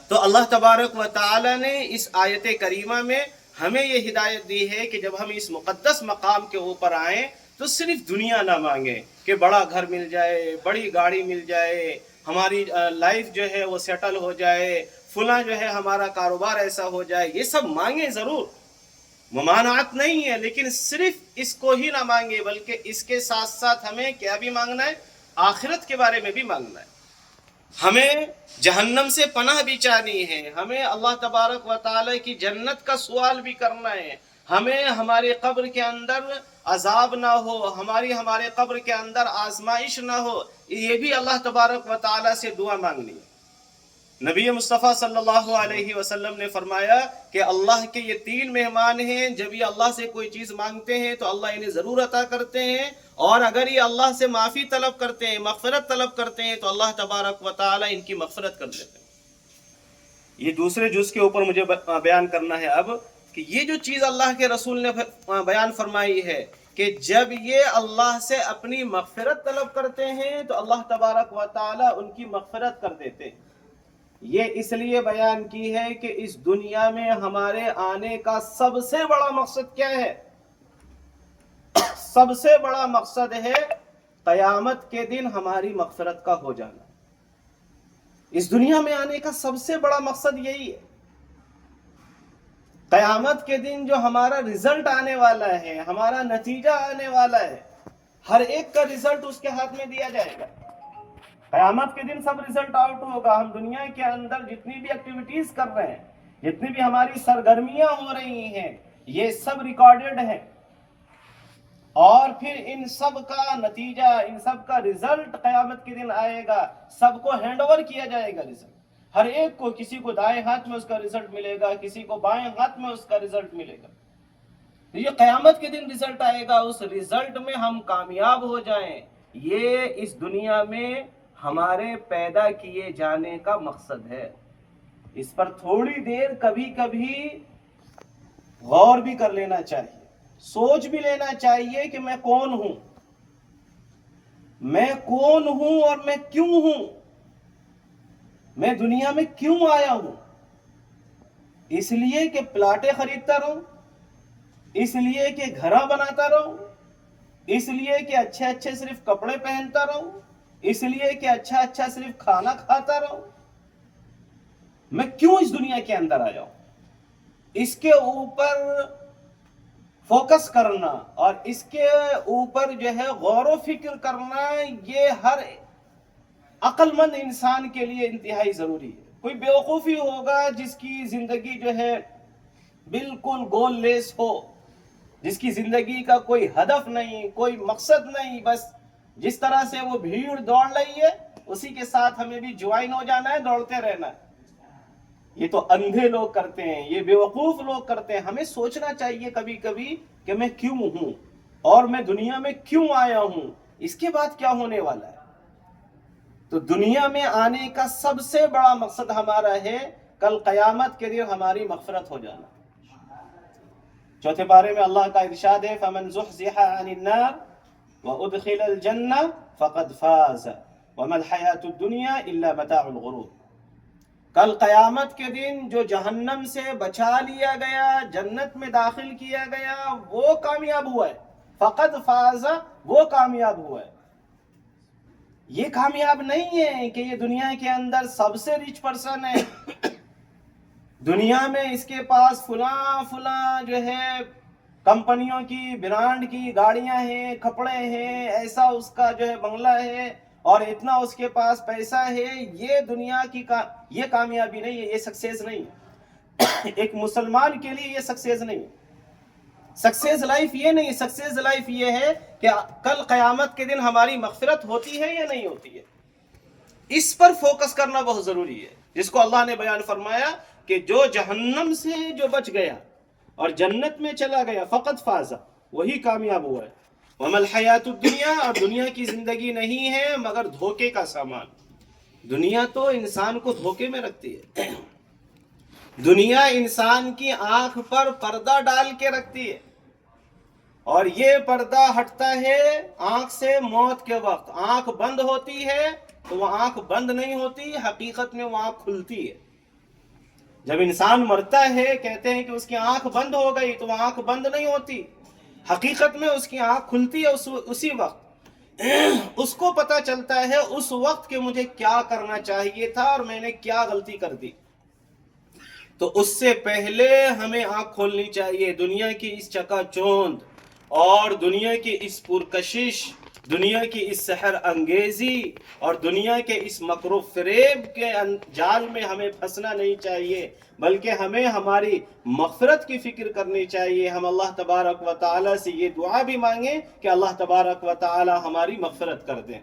Speaker 1: تو اللہ تبارک و تعالی نے اس آیت کریمہ میں ہمیں یہ ہدایت دی ہے کہ جب ہم اس مقدس مقام کے اوپر آئیں تو صرف دنیا نہ مانگیں کہ بڑا گھر مل جائے، بڑی گاڑی مل جائے، ہماری لائف جو ہے وہ سیٹل ہو جائے، فلاں جو ہے ہمارا کاروبار ایسا ہو جائے، یہ سب مانگیں ضرور، ممانعت نہیں ہے، لیکن صرف اس کو ہی نہ مانگے، بلکہ اس کے ساتھ ساتھ ہمیں کیا بھی مانگنا ہے؟ آخرت کے بارے میں بھی مانگنا ہے، ہمیں جہنم سے پناہ بھی چاہنی ہے، ہمیں اللہ تبارک و تعالی کی جنت کا سوال بھی کرنا ہے، ہمیں ہمارے قبر کے اندر عذاب نہ ہو، ہمارے قبر کے اندر آزمائش نہ ہو، یہ بھی اللہ تبارک و تعالی سے دعا مانگنی ہے۔ نبی مصطفیٰ صلی اللہ علیہ وسلم نے فرمایا کہ اللہ کے یہ 3 مہمان ہیں، جب یہ اللہ سے کوئی چیز مانگتے ہیں تو اللہ انہیں ضرور عطا کرتے ہیں، اور اگر یہ اللہ سے معافی طلب کرتے ہیں، مغفرت طلب کرتے ہیں تو اللہ تبارک و تعالی ان کی مغفرت کر دیتے ہیں۔ یہ دوسرے جز کے اوپر مجھے بیان کرنا ہے اب، کہ یہ جو چیز اللہ کے رسول نے بیان فرمائی ہے کہ جب یہ اللہ سے اپنی مغفرت طلب کرتے ہیں تو اللہ تبارک و تعالی ان کی مغفرت کر دیتے ہیں۔ یہ اس لیے بیان کی ہے کہ اس دنیا میں ہمارے آنے کا سب سے بڑا مقصد کیا ہے؟ سب سے بڑا مقصد ہے قیامت کے دن ہماری مغفرت کا ہو جانا۔ اس دنیا میں آنے کا سب سے بڑا مقصد یہی ہے۔ قیامت کے دن جو ہمارا رزلٹ آنے والا ہے، ہمارا نتیجہ آنے والا ہے، ہر ایک کا رزلٹ اس کے ہاتھ میں دیا جائے گا۔ قیامت کے دن سب رزلٹ آؤٹ ہوگا۔ ہم دنیا کے اندر جتنی بھی ایکٹیویٹیز کر رہے ہیں، جتنی بھی ہماری سرگرمیاں ہو رہی ہیں، یہ سب ریکارڈڈ ہیں، اور پھر ان سب کا نتیجہ، ان سب کا رزلٹ قیامت کے دن آئے گا، سب کو ہینڈ اوور کیا جائے گا رزلٹ۔ ہر ایک کو، کسی کو دائیں ہاتھ میں اس کا رزلٹ ملے گا، کسی کو بائیں ہاتھ میں اس کا رزلٹ ملے گا۔ تو یہ قیامت کے دن رزلٹ آئے گا، اس رزلٹ میں ہم کامیاب ہو جائیں، یہ اس دنیا میں ہمارے پیدا کیے جانے کا مقصد ہے۔ اس پر تھوڑی دیر کبھی کبھی غور بھی کر لینا چاہیے، سوچ بھی لینا چاہیے کہ میں کون ہوں، میں کون ہوں اور میں کیوں ہوں، میں دنیا میں کیوں آیا ہوں؟ اس لیے کہ پلاٹیں خریدتا رہوں، اس لیے کہ گھر بناتا رہوں، اس لیے کہ اچھے اچھے صرف کپڑے پہنتا رہوں، اس لیے کہ اچھا اچھا صرف کھانا کھاتا رہوں؟ میں کیوں اس دنیا کے اندر آیا ہوں؟ اس کے اوپر فوکس کرنا اور اس کے اوپر جو ہے غور و فکر کرنا، یہ ہر عقل مند انسان کے لیے انتہائی ضروری ہے۔ کوئی بیوقوفی ہوگا جس کی زندگی جو ہے بالکل گول لیس ہو، جس کی زندگی کا کوئی ہدف نہیں، کوئی مقصد نہیں، بس جس طرح سے وہ بھیڑ دوڑ رہی ہے اسی کے ساتھ ہمیں بھی جوائن ہو جانا ہے، دوڑتے رہنا ہے۔ یہ تو اندھے لوگ کرتے ہیں، یہ بیوقوف لوگ کرتے ہیں۔ ہمیں سوچنا چاہیے کبھی کبھی کہ میں کیوں ہوں اور میں دنیا میں کیوں آیا ہوں، اس کے بعد کیا ہونے والا ہے۔ تو دنیا میں آنے کا سب سے بڑا مقصد ہمارا ہے کل قیامت کے دن ہماری مغفرت ہو جانا۔ چوتھے پارے میں اللہ کا ارشاد ہے فَمَنْ زُحْزِحَ عَنِ النَّارِ وَأُدْخِلَ الْجَنَّةَ فَقَدْ فَازَ وَمَا الْحَيَاةُ الدُّنْيَا إِلَّا مَتَاعُ الْغُرُورِ۔ کل قیامت کے دن جو جہنم سے بچا لیا گیا، جنت میں داخل کیا گیا، وہ کامیاب ہوا ہے۔ فقد فاز، وہ کامیاب ہوا ہے۔ یہ کامیاب نہیں ہے کہ یہ دنیا کے اندر سب سے ریچ پرسن ہے، دنیا میں اس کے پاس فلاں جو ہے کمپنیوں کی، برانڈ کی گاڑیاں ہیں، کپڑے ہیں، ایسا اس کا جو ہے بنگلہ ہے اور اتنا اس کے پاس پیسہ ہے۔ یہ دنیا کی یہ کامیابی نہیں ہے، یہ سکسیس نہیں ہے۔ ایک مسلمان کے لیے یہ سکسیس نہیں ہے۔ سکسیس لائف یہ نہیں، سکسیس لائف یہ ہے کہ کل قیامت کے دن ہماری مغفرت ہوتی ہے یا نہیں ہوتی ہے۔ اس پر فوکس کرنا بہت ضروری ہے، جس کو اللہ نے بیان فرمایا کہ جو جہنم سے جو بچ گیا اور جنت میں چلا گیا فقط فاز، وہی کامیاب ہوا ہے۔ وَمَا الْحَيَاةُ الدُّنْيَا، اور دنیا کی زندگی نہیں ہے مگر دھوکے کا سامان۔ دنیا تو انسان کو دھوکے میں رکھتی ہے، دنیا انسان کی آنکھ پر پردہ ڈال کے رکھتی ہے، اور یہ پردہ ہٹتا ہے آنکھ سے موت کے وقت۔ آنکھ بند ہوتی ہے تو وہ آنکھ بند نہیں ہوتی، حقیقت میں وہ آنکھ کھلتی ہے۔ جب انسان مرتا ہے کہتے ہیں کہ اس کی آنکھ بند ہو گئی، تو وہ آنکھ بند نہیں ہوتی، حقیقت میں اس کی آنکھ کھلتی ہے اسی وقت۔ اس کو پتا چلتا ہے اس وقت کہ مجھے کیا کرنا چاہیے تھا اور میں نے کیا غلطی کر دی۔ تو اس سے پہلے ہمیں آنکھ کھولنی چاہیے۔ دنیا کی اس چکا چوند اور دنیا کی اس پرکشش دنیا کی اس سحر انگیزی اور دنیا کے اس مکر و فریب کے جال میں ہمیں پھنسنا نہیں چاہیے، بلکہ ہمیں ہماری مغفرت کی فکر کرنی چاہیے۔ ہم اللہ تبارک و تعالیٰ سے یہ دعا بھی مانگیں کہ اللہ تبارک و تعالیٰ ہماری مغفرت کر دیں،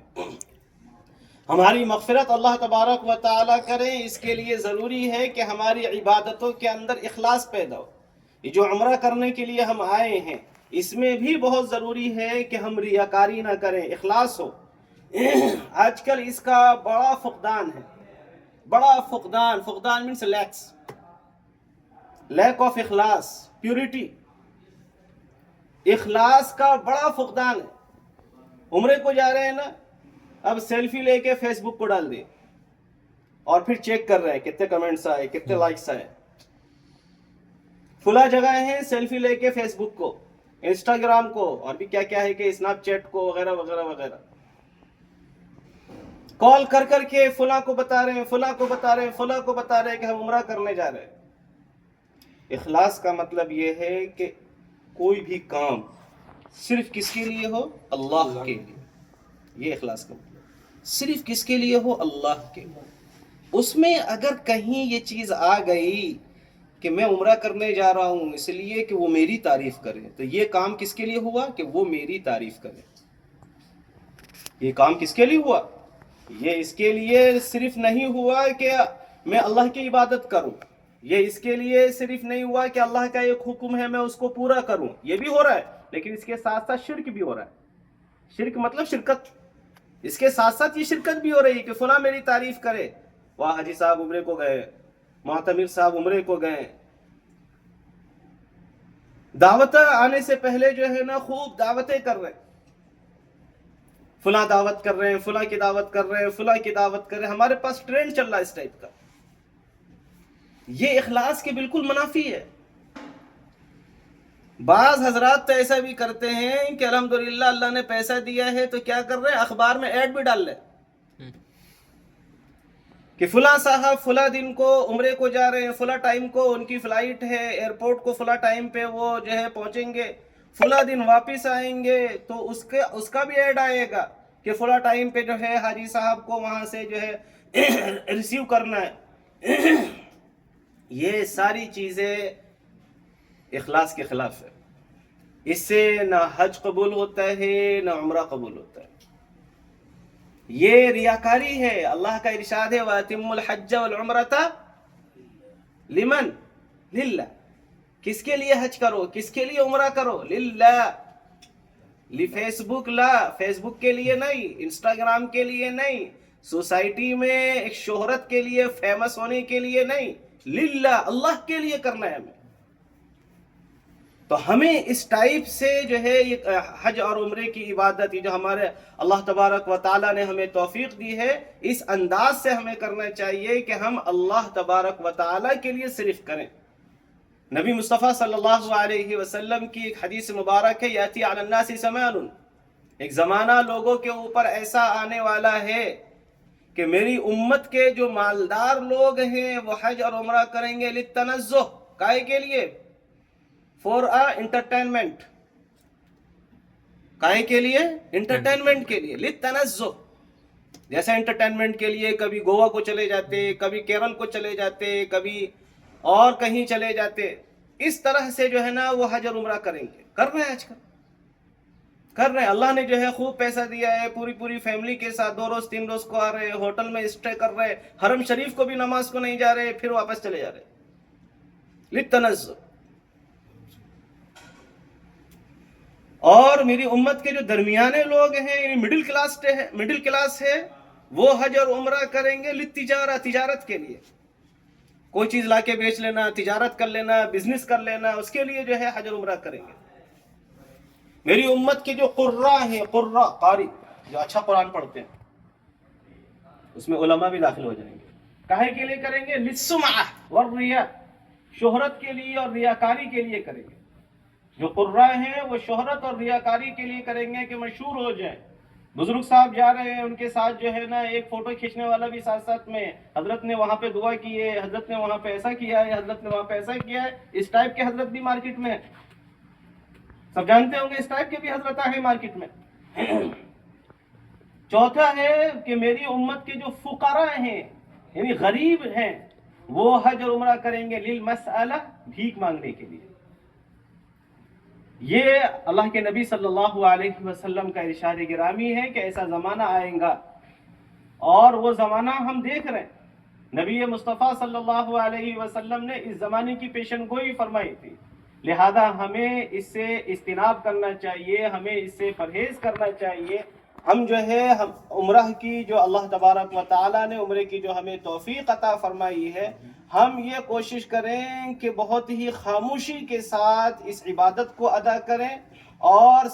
Speaker 1: ہماری مغفرت اللہ تبارک و تعالیٰ کریں۔ اس کے لیے ضروری ہے کہ ہماری عبادتوں کے اندر اخلاص پیدا ہو۔ یہ جو عمرہ کرنے کے لیے ہم آئے ہیں، اس میں بھی بہت ضروری ہے کہ ہم ریاکاری نہ کریں، اخلاص ہو۔ آج کل اس کا بڑا فقدان ہے، بڑا فقدان مینس لیک آف اخلاص، پیورٹی، اخلاص کا بڑا فقدان ہے۔ عمرے کو جا رہے ہیں نا، اب سیلفی لے کے فیس بک کو ڈال دیے اور پھر چیک کر رہے ہیں کتنے کمنٹس آئے، کتنے لائکس آئے۔ فلاں جگہ ہیں، سیلفی لے کے فیس بک کو، انسٹاگرام کو، اور بھی کیا کیا ہے کہ اسنیپ چیٹ کو، وغیرہ وغیرہ وغیرہ، کال کر کر کے فلاں کو بتا رہے ہیں، فلاں کو بتا رہے ہیں، فلاں کو بتا رہے ہیں کہ ہم عمرہ کرنے جا رہے ہیں۔ اخلاص کا مطلب یہ ہے کہ کوئی بھی کام صرف کس کے لیے ہو؟ اللہ کے لیے۔ یہ اخلاص کا مطلب، صرف کس کے لیے ہو؟ اللہ کے لیے۔ اس میں اگر کہیں یہ چیز آ گئی کہ میں عمرہ کرنے جا رہا ہوں اس لیے کہ وہ میری تعریف کرے، تو یہ کام کس کے لیے ہوا؟ کہ وہ میری تعریف کرے۔ یہ کام کس کے لیے ہوا؟ یہ اس کے لیے صرف نہیں ہوا کہ میں اللہ کی عبادت کروں، یہ اس کے لیے صرف نہیں ہوا کہ اللہ کا ایک حکم ہے میں اس کو پورا کروں، یہ بھی ہو رہا ہے، لیکن اس کے ساتھ ساتھ شرک بھی ہو رہا ہے۔ شرک مطلب شرکت، اس کے ساتھ ساتھ یہ شرکت بھی ہو رہی ہے کہ فلاں میری تعریف کرے۔ واہ حاجی صاحب عمرے کو گئے، معتمر صاحب عمرے کو گئے، دعوت آنے سے پہلے جو ہے نا خوب دعوتیں کر رہے ہیں، فلاں دعوت کر رہے ہیں، فلاں کی دعوت کر رہے ہیں، فلاں کی دعوت کر رہے ہیں۔ ہمارے پاس ٹرینڈ چل رہا ہے اس ٹائپ کا۔ یہ اخلاص کے بالکل منافی ہے۔ بعض حضرات تو ایسا بھی کرتے ہیں کہ الحمدللہ اللہ نے پیسہ دیا ہے تو کیا کر رہے ہیں، اخبار میں ایڈ بھی ڈال رہے کہ فلاں صاحب فلاں دن کو عمرے کو جا رہے ہیں، فلاں ٹائم کو ان کی فلائٹ ہے، ایئرپورٹ کو فلاں ٹائم پہ وہ جو ہے پہنچیں گے، فلاں دن واپس آئیں گے، تو اس کا بھی ایڈ آئے گا کہ فلاں ٹائم پہ جو ہے حاجی صاحب کو وہاں سے جو ہے ریسیو کرنا ہے۔ یہ ساری چیزیں اخلاص کے خلاف ہے۔ اس سے نہ حج قبول ہوتا ہے نہ عمرہ قبول ہوتا ہے، یہ ریاکاری ہے۔ اللہ کا ارشاد ہے وَأَتِمُّوا الْحَجَّ وَالْعُمْرَةَ لِمَنْ لِلَّهِ۔ کس کے لیے حج کرو، کس کے لیے عمرہ کرو؟ للہ، فیس بک لا، فیس بک کے لیے نہیں، انسٹاگرام کے لیے نہیں، سوسائٹی میں ایک شہرت کے لیے، فیمس ہونے کے لیے نہیں، للہ، اللہ کے لیے کرنا ہے ہمیں۔ تو ہمیں اس ٹائپ سے جو ہے یہ حج اور عمرے کی عبادت، یہ جو ہمارے اللہ تبارک و تعالیٰ نے ہمیں توفیق دی ہے، اس انداز سے ہمیں کرنا چاہیے کہ ہم اللہ تبارک و تعالیٰ کے لیے صرف کریں۔ نبی مصطفیٰ صلی اللہ علیہ وسلم کی ایک حدیث مبارک ہے، یاتی علی الناس زمان، ایک زمانہ لوگوں کے اوپر ایسا آنے والا ہے کہ میری امت کے جو مالدار لوگ ہیں وہ حج اور عمرہ کریں گے للتنزہ، کائے کے لیے؟ فور انٹرٹینمنٹ، کائے کے لیے؟ انٹرٹینمنٹ کے لیے، للتنزہ۔ جیسے انٹرٹینمنٹ کے لیے کبھی گوا کو چلے جاتے، کبھی کیرل کو چلے جاتے، کبھی اور کہیں چلے جاتے، اس طرح سے جو ہے نا وہ حج اور عمرہ کریں گے، کر رہے ہیں آج کل، کر رہے ہیں۔ اللہ نے جو ہے خوب پیسہ دیا ہے، پوری فیملی کے ساتھ 2 روز 3 روز کو آ رہے، ہوٹل میں اسٹے کر رہے، حرم شریف کو بھی نماز کو نہیں جا رہے، پھر واپس چلے جا رہے، للتنزہ۔ اور میری امت کے جو درمیانے لوگ ہیں، یعنی مڈل کلاس ہے، وہ حج اور عمرہ کریں گے للتجارہ، تجارت کے لیے، کوئی چیز لا کے بیچ لینا، تجارت کر لینا، بزنس کر لینا، اس کے لیے جو ہے حج اور عمرہ کریں گے۔ میری امت کے جو قراء ہیں، قراء قاری، جو اچھا قرآن پڑھتے ہیں، اس میں علماء بھی داخل ہو جائیں گے، کاہے کے لیے کریں گے؟ للسمعہ والریاء، شہرت کے لیے اور ریاکاری کے لیے کریں گے۔ جو قراء ہیں وہ شہرت اور ریاکاری کے لیے کریں گے کہ مشہور ہو جائیں۔ بزرگ صاحب جا رہے ہیں، ان کے ساتھ جو ہے نا ایک فوٹو کھینچنے والا بھی ساتھ میں، حضرت نے وہاں پہ دعا کی ہے، حضرت نے وہاں پہ ایسا کیا ہے، حضرت نے وہاں پہ ایسا کیا ہے، اس ٹائپ کے حضرت بھی مارکیٹ میں ہیں، سب جانتے ہوں گے، اس ٹائپ کے بھی حضرت ہیں مارکیٹ میں۔ چوتھا ہے کہ میری امت کے جو فقراء ہیں یعنی غریب ہیں وہ حج اور عمرہ کریں گے للمسألہ، بھیک مانگنے کے لیے. یہ اللہ کے نبی صلی اللہ علیہ وسلم کا ارشاد گرامی ہے کہ ایسا زمانہ آئے گا، اور وہ زمانہ ہم دیکھ رہے ہیں. نبی مصطفیٰ صلی اللہ علیہ وسلم نے اس زمانے کی پیشن گوئی فرمائی تھی، لہذا ہمیں اس سے اجتناب کرنا چاہیے، ہمیں اس سے پرہیز کرنا چاہیے. ہم جو ہے عمرہ کی جو اللہ تبارک و تعالیٰ نے عمرے کی جو ہمیں توفیق عطا فرمائی ہے، ہم یہ کوشش کریں کہ بہت ہی خاموشی کے ساتھ اس عبادت کو ادا کریں، اور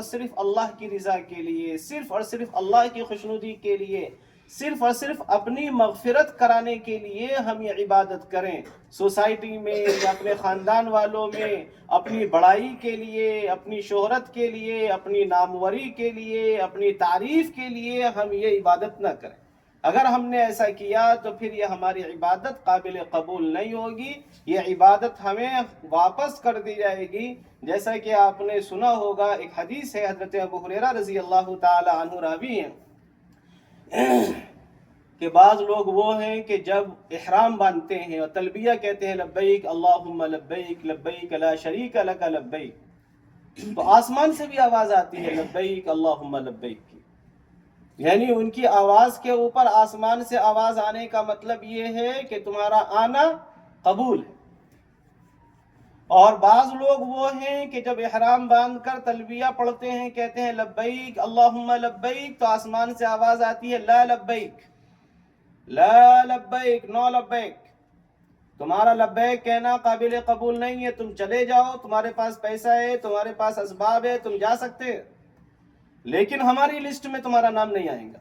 Speaker 1: صرف اللہ کی رضا کے لیے، صرف اور صرف اللہ کی خوشنودی کے لیے، صرف اور صرف اپنی مغفرت کرانے کے لیے ہم یہ عبادت کریں. سوسائٹی میں یا اپنے خاندان والوں میں اپنی بڑائی کے لیے، اپنی شہرت کے لیے، اپنی ناموری کے لیے، اپنی تعریف کے لیے ہم یہ عبادت نہ کریں. اگر ہم نے ایسا کیا تو پھر یہ ہماری عبادت قابل قبول نہیں ہوگی، یہ عبادت ہمیں واپس کر دی جائے گی. جیسا کہ آپ نے سنا ہوگا، ایک حدیث ہے، حضرت ابو ہریرہ رضی اللہ تعالی عنہ راوی ہیں کہ بعض لوگ وہ ہیں کہ جب احرام باندھتے ہیں اور تلبیہ کہتے ہیں لبیک اللہم لبیک لبیک لا شریک لک لبیک، تو آسمان سے بھی آواز آتی ہے لبیک اللہم لبیک کی. یعنی ان کی آواز کے اوپر آسمان سے آواز آنے کا مطلب یہ ہے کہ تمہارا آنا قبول ہے. اور بعض لوگ وہ ہیں کہ جب احرام باندھ کر تلبیہ پڑھتے ہیں، کہتے ہیں لبیک اللہم لبیک، تو آسمان سے آواز آتی ہے لا لبیک لا لبیک نو لبیک، تمہارا لبیک کہنا قابل قبول نہیں ہے، تم چلے جاؤ، تمہارے پاس پیسہ ہے، تمہارے پاس اسباب ہے، تم جا سکتے، لیکن ہماری لسٹ میں تمہارا نام نہیں آئے گا.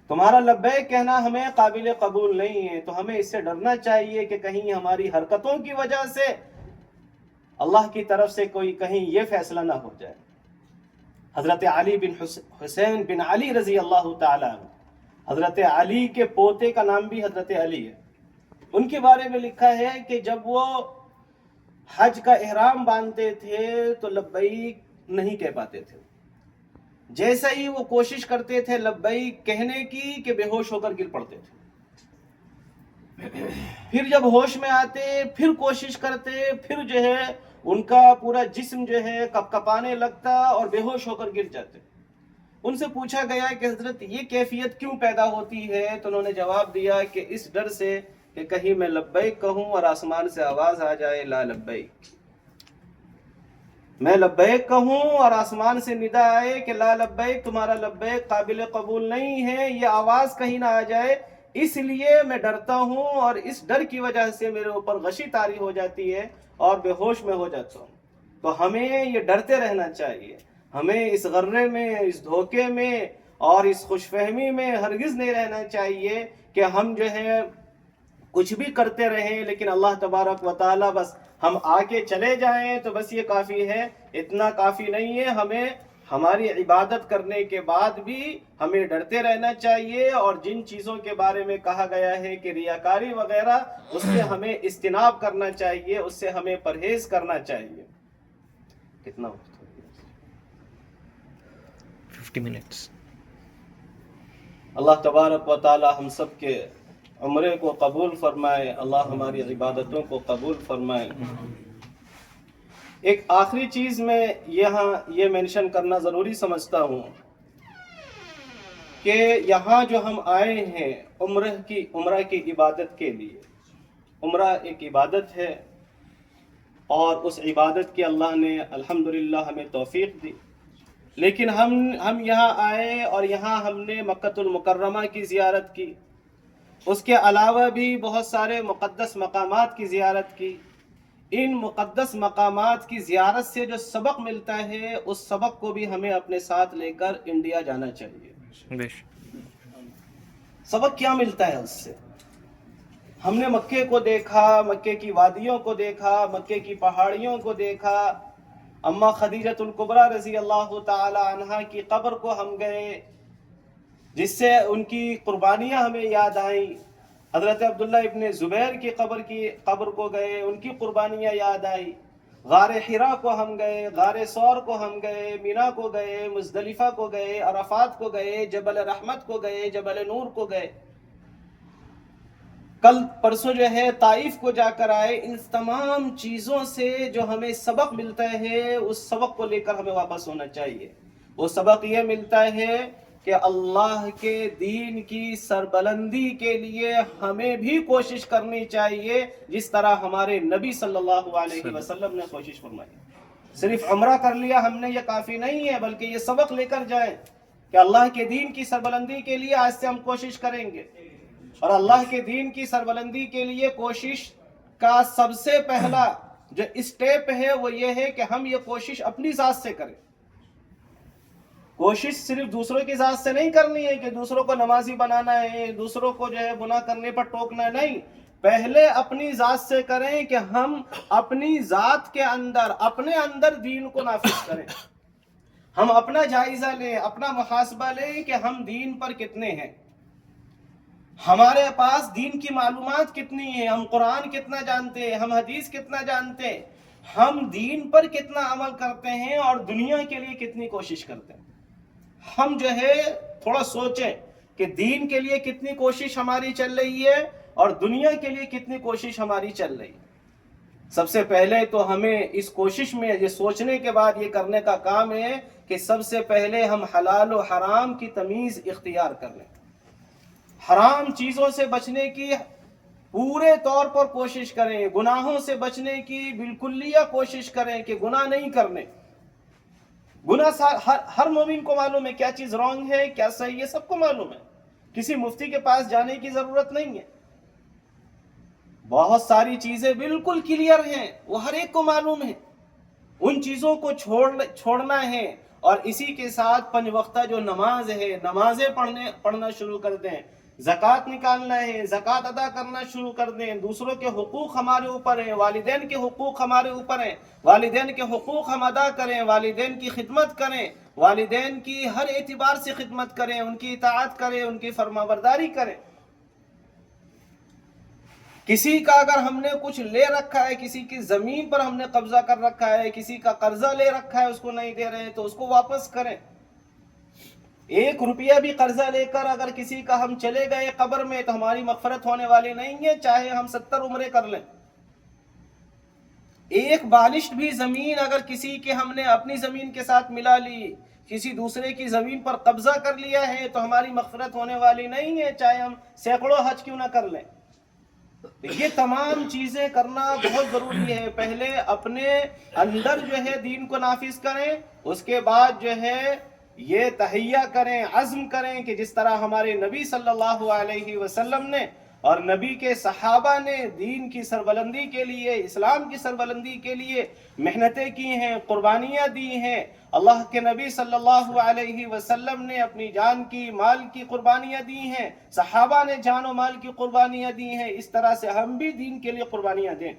Speaker 1: تمہارا لبیک کہنا ہمیں قابل قبول نہیں ہے. تو ہمیں اس سے ڈرنا چاہیے کہ کہیں ہماری حرکتوں کی وجہ سے اللہ کی طرف سے کوئی کہیں یہ فیصلہ نہ ہو جائے. حضرت علی بن حسین بن علی رضی اللہ تعالی عنہ، حضرت علی کے پوتے کا نام بھی حضرت علی ہے، ان کے بارے میں لکھا ہے کہ جب وہ حج کا احرام باندھتے تھے تو لبیک نہیں کہہ پاتے تھے. جیسا ہی وہ کوشش کرتے تھے لبیک کہنے کی کہ بے ہوش ہو کر گر پڑتے تھے. پھر جب ہوش میں آتے پھر کوشش کرتے، پھر جو ہے ان کا پورا جسم جو ہے کپ کپانے لگتا اور بے ہوش ہو کر گر جاتے. ان سے پوچھا گیا کہ حضرت یہ کیفیت کیوں پیدا ہوتی ہے؟ تو انہوں نے جواب دیا کہ اس ڈر سے کہ کہیں میں لبیک کہوں اور آسمان سے آواز آ جائے لا لبیک، میں لبیک کہوں اور آسمان سے ندا آئے کہ لا لبیک، تمہارا لبیک قابل قبول نہیں ہے، یہ آواز کہیں نہ آ جائے، اس لیے میں ڈرتا ہوں، اور اس ڈر کی وجہ سے میرے اوپر غشی طاری ہو جاتی ہے اور بے ہوش میں ہو جاتا ہوں. تو ہمیں یہ ڈرتے رہنا چاہیے، ہمیں اس غرے میں، اس دھوکے میں اور اس خوش فہمی میں ہرگز نہیں رہنا چاہیے کہ ہم جو ہے کچھ بھی کرتے رہیں لیکن اللہ تبارک و تعالی بس ہم آگے چلے جائیں تو بس یہ کافی ہے. اتنا کافی نہیں ہے، ہمیں ہماری عبادت کرنے کے بعد بھی ہمیں ڈرتے رہنا چاہیے، اور جن چیزوں کے بارے میں کہا گیا ہے کہ ریاکاری وغیرہ، اس سے ہمیں اجتناب کرنا چاہیے، اس سے ہمیں پرہیز کرنا چاہیے. کتنا وقت ہو گیا؟
Speaker 2: 50 منٹس.
Speaker 1: اللہ تبارک و تعالی ہم سب کے عمرے کو قبول فرمائے، اللہ ہماری عبادتوں کو قبول فرمائے. ایک آخری چیز میں یہاں یہ مینشن کرنا ضروری سمجھتا ہوں کہ یہاں جو ہم آئے ہیں عمرہ کی عبادت کے لیے، عمرہ ایک عبادت ہے، اور اس عبادت کی اللہ نے الحمدللہ ہمیں توفیق دی. لیکن ہم یہاں آئے اور یہاں ہم نے مکۃ المکرمہ کی زیارت کی، اس کے علاوہ بھی بہت سارے مقدس مقامات کی زیارت کی. ان مقدس مقامات کی زیارت سے جو سبق ملتا ہے اس سبق کو بھی ہمیں اپنے ساتھ لے کر انڈیا جانا چاہیے. سبق کیا ملتا ہے اس سے؟ ہم نے مکے کو دیکھا، مکے کی وادیوں کو دیکھا، مکے کی پہاڑیوں کو دیکھا، اما خدیجۃ الکبریٰ رضی اللہ تعالی عنہا کی قبر کو ہم گئے، جس سے ان کی قربانیاں ہمیں یاد آئیں. حضرت عبداللہ ابن زبیر کی قبر کو گئے، ان کی قربانیاں یاد آئی. غار حرا کو ہم گئے، غار ثور کو ہم گئے، مینا کو گئے، مزدلفہ کو گئے، عرفات کو گئے، جبل رحمت کو گئے، جبل نور کو گئے، کل پرسوں جو ہے طائف کو جا کر آئے۔ ان تمام چیزوں سے جو ہمیں سبق ملتا ہے اس سبق کو لے کر ہمیں واپس ہونا چاہیے۔ وہ سبق یہ ملتا ہے کہ اللہ کے دین کی سربلندی کے لیے ہمیں بھی کوشش کرنی چاہیے، جس طرح ہمارے نبی صلی اللہ علیہ وسلم نے کوشش فرمائی۔ صرف عمرہ کر لیا ہم نے یہ کافی نہیں ہے، بلکہ یہ سبق لے کر جائیں کہ اللہ کے دین کی سربلندی کے لیے آج سے ہم کوشش کریں گے۔ اور اللہ کے دین کی سربلندی کے لیے کوشش کا سب سے پہلا جو اسٹیپ ہے وہ یہ ہے کہ ہم یہ کوشش اپنی ذات سے کریں۔ کوشش صرف دوسروں کی ذات سے نہیں کرنی ہے کہ دوسروں کو نمازی بنانا ہے، دوسروں کو جو ہے گناہ کرنے پر ٹوکنا ہے، نہیں، پہلے اپنی ذات سے کریں کہ ہم اپنی ذات کے اندر، اپنے اندر دین کو نافذ کریں۔ ہم اپنا جائزہ لیں، اپنا محاسبہ لیں کہ ہم دین پر کتنے ہیں، ہمارے پاس دین کی معلومات کتنی ہیں، ہم قرآن کتنا جانتے ہیں، ہم حدیث کتنا جانتے ہیں، ہم دین پر کتنا عمل کرتے ہیں اور دنیا کے لیے کتنی کوشش کرتے ہیں۔ ہم جو ہے تھوڑا سوچیں کہ دین کے لیے کتنی کوشش ہماری چل رہی ہے اور دنیا کے لیے کتنی کوشش ہماری چل رہی ہے۔ سب سے پہلے تو ہمیں اس کوشش میں یہ سوچنے کے بعد یہ کرنے کا کام ہے کہ سب سے پہلے ہم حلال و حرام کی تمیز اختیار کر لیں، حرام چیزوں سے بچنے کی پورے طور پر کوشش کریں، گناہوں سے بچنے کی بالکلیہ کوشش کریں کہ گناہ نہیں کرنے۔ گناہ ہر مومن کو معلوم ہے کیا چیز رانگ ہے کیا صحیح ہے، سب کو معلوم ہے، کسی مفتی کے پاس جانے کی ضرورت نہیں ہے۔ بہت ساری چیزیں بالکل کلیئر ہیں، وہ ہر ایک کو معلوم ہے، ان چیزوں کو چھوڑنا ہے اور اسی کے ساتھ 5 وقتہ جو نماز ہے، نمازیں پڑھنا شروع کر دیں، زکوٰۃ نکالنا ہے، زکوٰۃ ادا کرنا شروع کر دیں، دوسروں کے حقوق ہمارے اوپر ہیں، والدین کے حقوق ہمارے اوپر ہیں، والدین کے حقوق ہم ادا کریں، والدین کی خدمت کریں، والدین کی ہر اعتبار سے خدمت کریں، ان کی اطاعت کریں، ان کی فرمانبرداری کریں۔ کسی کا اگر ہم نے کچھ لے رکھا ہے، کسی کی زمین پر ہم نے قبضہ کر رکھا ہے، کسی کا قرضہ لے رکھا ہے اس کو نہیں دے رہے ہیں تو اس کو واپس کریں۔ 1 روپیہ بھی قرضہ لے کر اگر کسی کا ہم چلے گئے قبر میں تو ہماری مغفرت ہونے والی نہیں ہے، چاہے ہم 70 عمرے کر لیں۔ 1 بالشت بھی زمین اگر کسی کے ہم نے اپنی زمین کے ساتھ ملا لی، کسی دوسرے کی زمین پر قبضہ کر لیا ہے تو ہماری مغفرت ہونے والی نہیں ہے، چاہے ہم سینکڑوں حج کیوں نہ کر لیں۔ یہ تمام چیزیں کرنا بہت ضروری ہے۔ پہلے اپنے اندر جو ہے دین کو نافذ کریں، اس کے بعد جو ہے یہ تہیہ کریں، عزم کریں کہ جس طرح ہمارے نبی صلی اللہ علیہ وسلم نے اور نبی کے صحابہ نے دین کی سربلندی کے لیے، اسلام کی سربلندی کے لیے محنتیں کی ہیں، قربانیاں دی ہیں۔ اللہ کے نبی صلی اللہ علیہ وسلم نے اپنی جان کی، مال کی قربانیاں دی ہیں، صحابہ نے جان و مال کی قربانیاں دی ہیں، اس طرح سے ہم بھی دین کے لیے قربانیاں دیں۔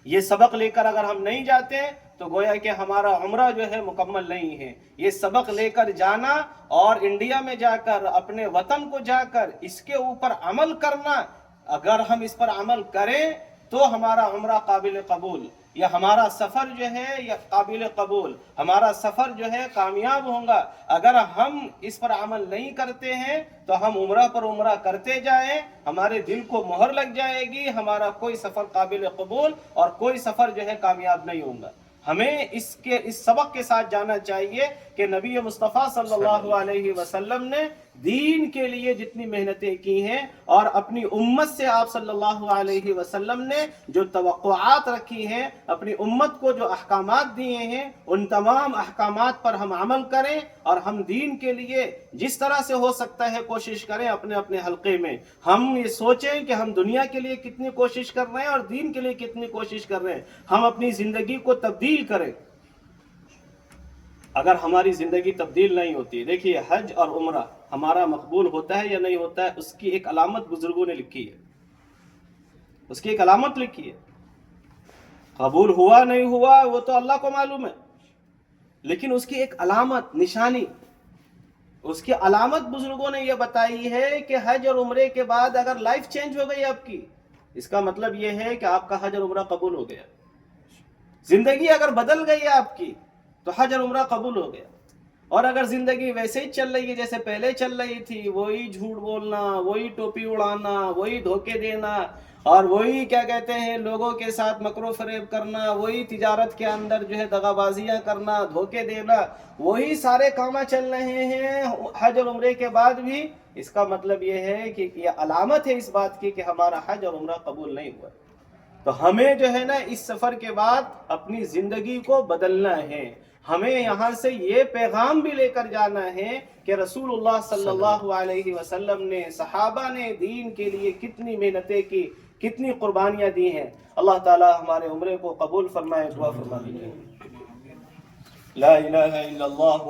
Speaker 1: یہ سبق لے کر اگر ہم نہیں جاتے تو گویا کہ ہمارا عمرہ جو ہے مکمل نہیں ہے۔ یہ سبق لے کر جانا اور انڈیا میں جا کر، اپنے وطن کو جا کر اس کے اوپر عمل کرنا، اگر ہم اس پر عمل کریں تو ہمارا عمرہ قابل قبول، یا ہمارا سفر جو ہے یہ قابل قبول، ہمارا سفر جو ہے کامیاب ہوگا۔ اگر ہم اس پر عمل نہیں کرتے ہیں تو ہم عمرہ پر عمرہ کرتے جائیں، ہمارے دل کو مہر لگ جائے گی، ہمارا کوئی سفر قابل قبول اور کوئی سفر جو ہے کامیاب نہیں ہوگا۔ ہمیں اس سبق کے ساتھ جانا چاہیے کہ نبی مصطفیٰ صلی اللہ علیہ وسلم نے دین کے لیے جتنی محنتیں کی ہیں اور اپنی امت سے آپ صلی اللہ علیہ وسلم نے جو توقعات رکھی ہیں، اپنی امت کو جو احکامات دیے ہیں، ان تمام احکامات پر ہم عمل کریں اور ہم دین کے لیے جس طرح سے ہو سکتا ہے کوشش کریں۔ اپنے اپنے حلقے میں ہم یہ سوچیں کہ ہم دنیا کے لیے کتنی کوشش کر رہے ہیں اور دین کے لیے کتنی کوشش کر رہے ہیں، ہم اپنی زندگی کو تبدیل کریں۔ اگر ہماری زندگی تبدیل نہیں ہوتی، دیکھیے حج اور عمرہ ہمارا مقبول ہوتا ہے یا نہیں ہوتا ہے، اس کی ایک علامت بزرگوں نے لکھی ہے، اس کی ایک علامت لکھی ہے۔ قبول ہوا نہیں ہوا وہ تو اللہ کو معلوم ہے، لیکن اس کی ایک علامت، نشانی، اس کی علامت بزرگوں نے یہ بتائی ہے کہ حج اور عمرے کے بعد اگر لائف چینج ہو گئی آپ کی، اس کا مطلب یہ ہے کہ آپ کا حج اور عمرہ قبول ہو گیا۔ زندگی اگر بدل گئی آپ کی تو حج اور عمرہ قبول ہو گیا، اور اگر زندگی ویسے ہی چل رہی ہے جیسے پہلے چل رہی تھی، وہی جھوٹ بولنا، وہی ٹوپی اڑانا، وہی دھوکے دینا، اور وہی کیا کہتے ہیں لوگوں کے ساتھ مکر و فریب کرنا، وہی تجارت کے اندر جو ہے دغا بازیاں کرنا، دھوکے دینا، وہی سارے کام چل رہے ہیں حج اور عمرے کے بعد بھی، اس کا مطلب یہ ہے کہ یہ علامت ہے اس بات کی کہ ہمارا حج اور عمرہ قبول نہیں ہوا۔ تو ہمیں جو ہے نا اس سفر کے بعد اپنی زندگی کو بدلنا ہے، ہمیں یہاں سے یہ پیغام بھی لے کر جانا ہے کہ رسول اللہ صلی اللہ علیہ وسلم نے، صحابہ نے دین کے لیے کتنی محنتیں کی، کتنی قربانیاں دی ہیں۔ اللہ تعالی ہمارے عمرے کو قبول فرمائے، دعا فرما دیجیے۔ لا الہ الا اللہ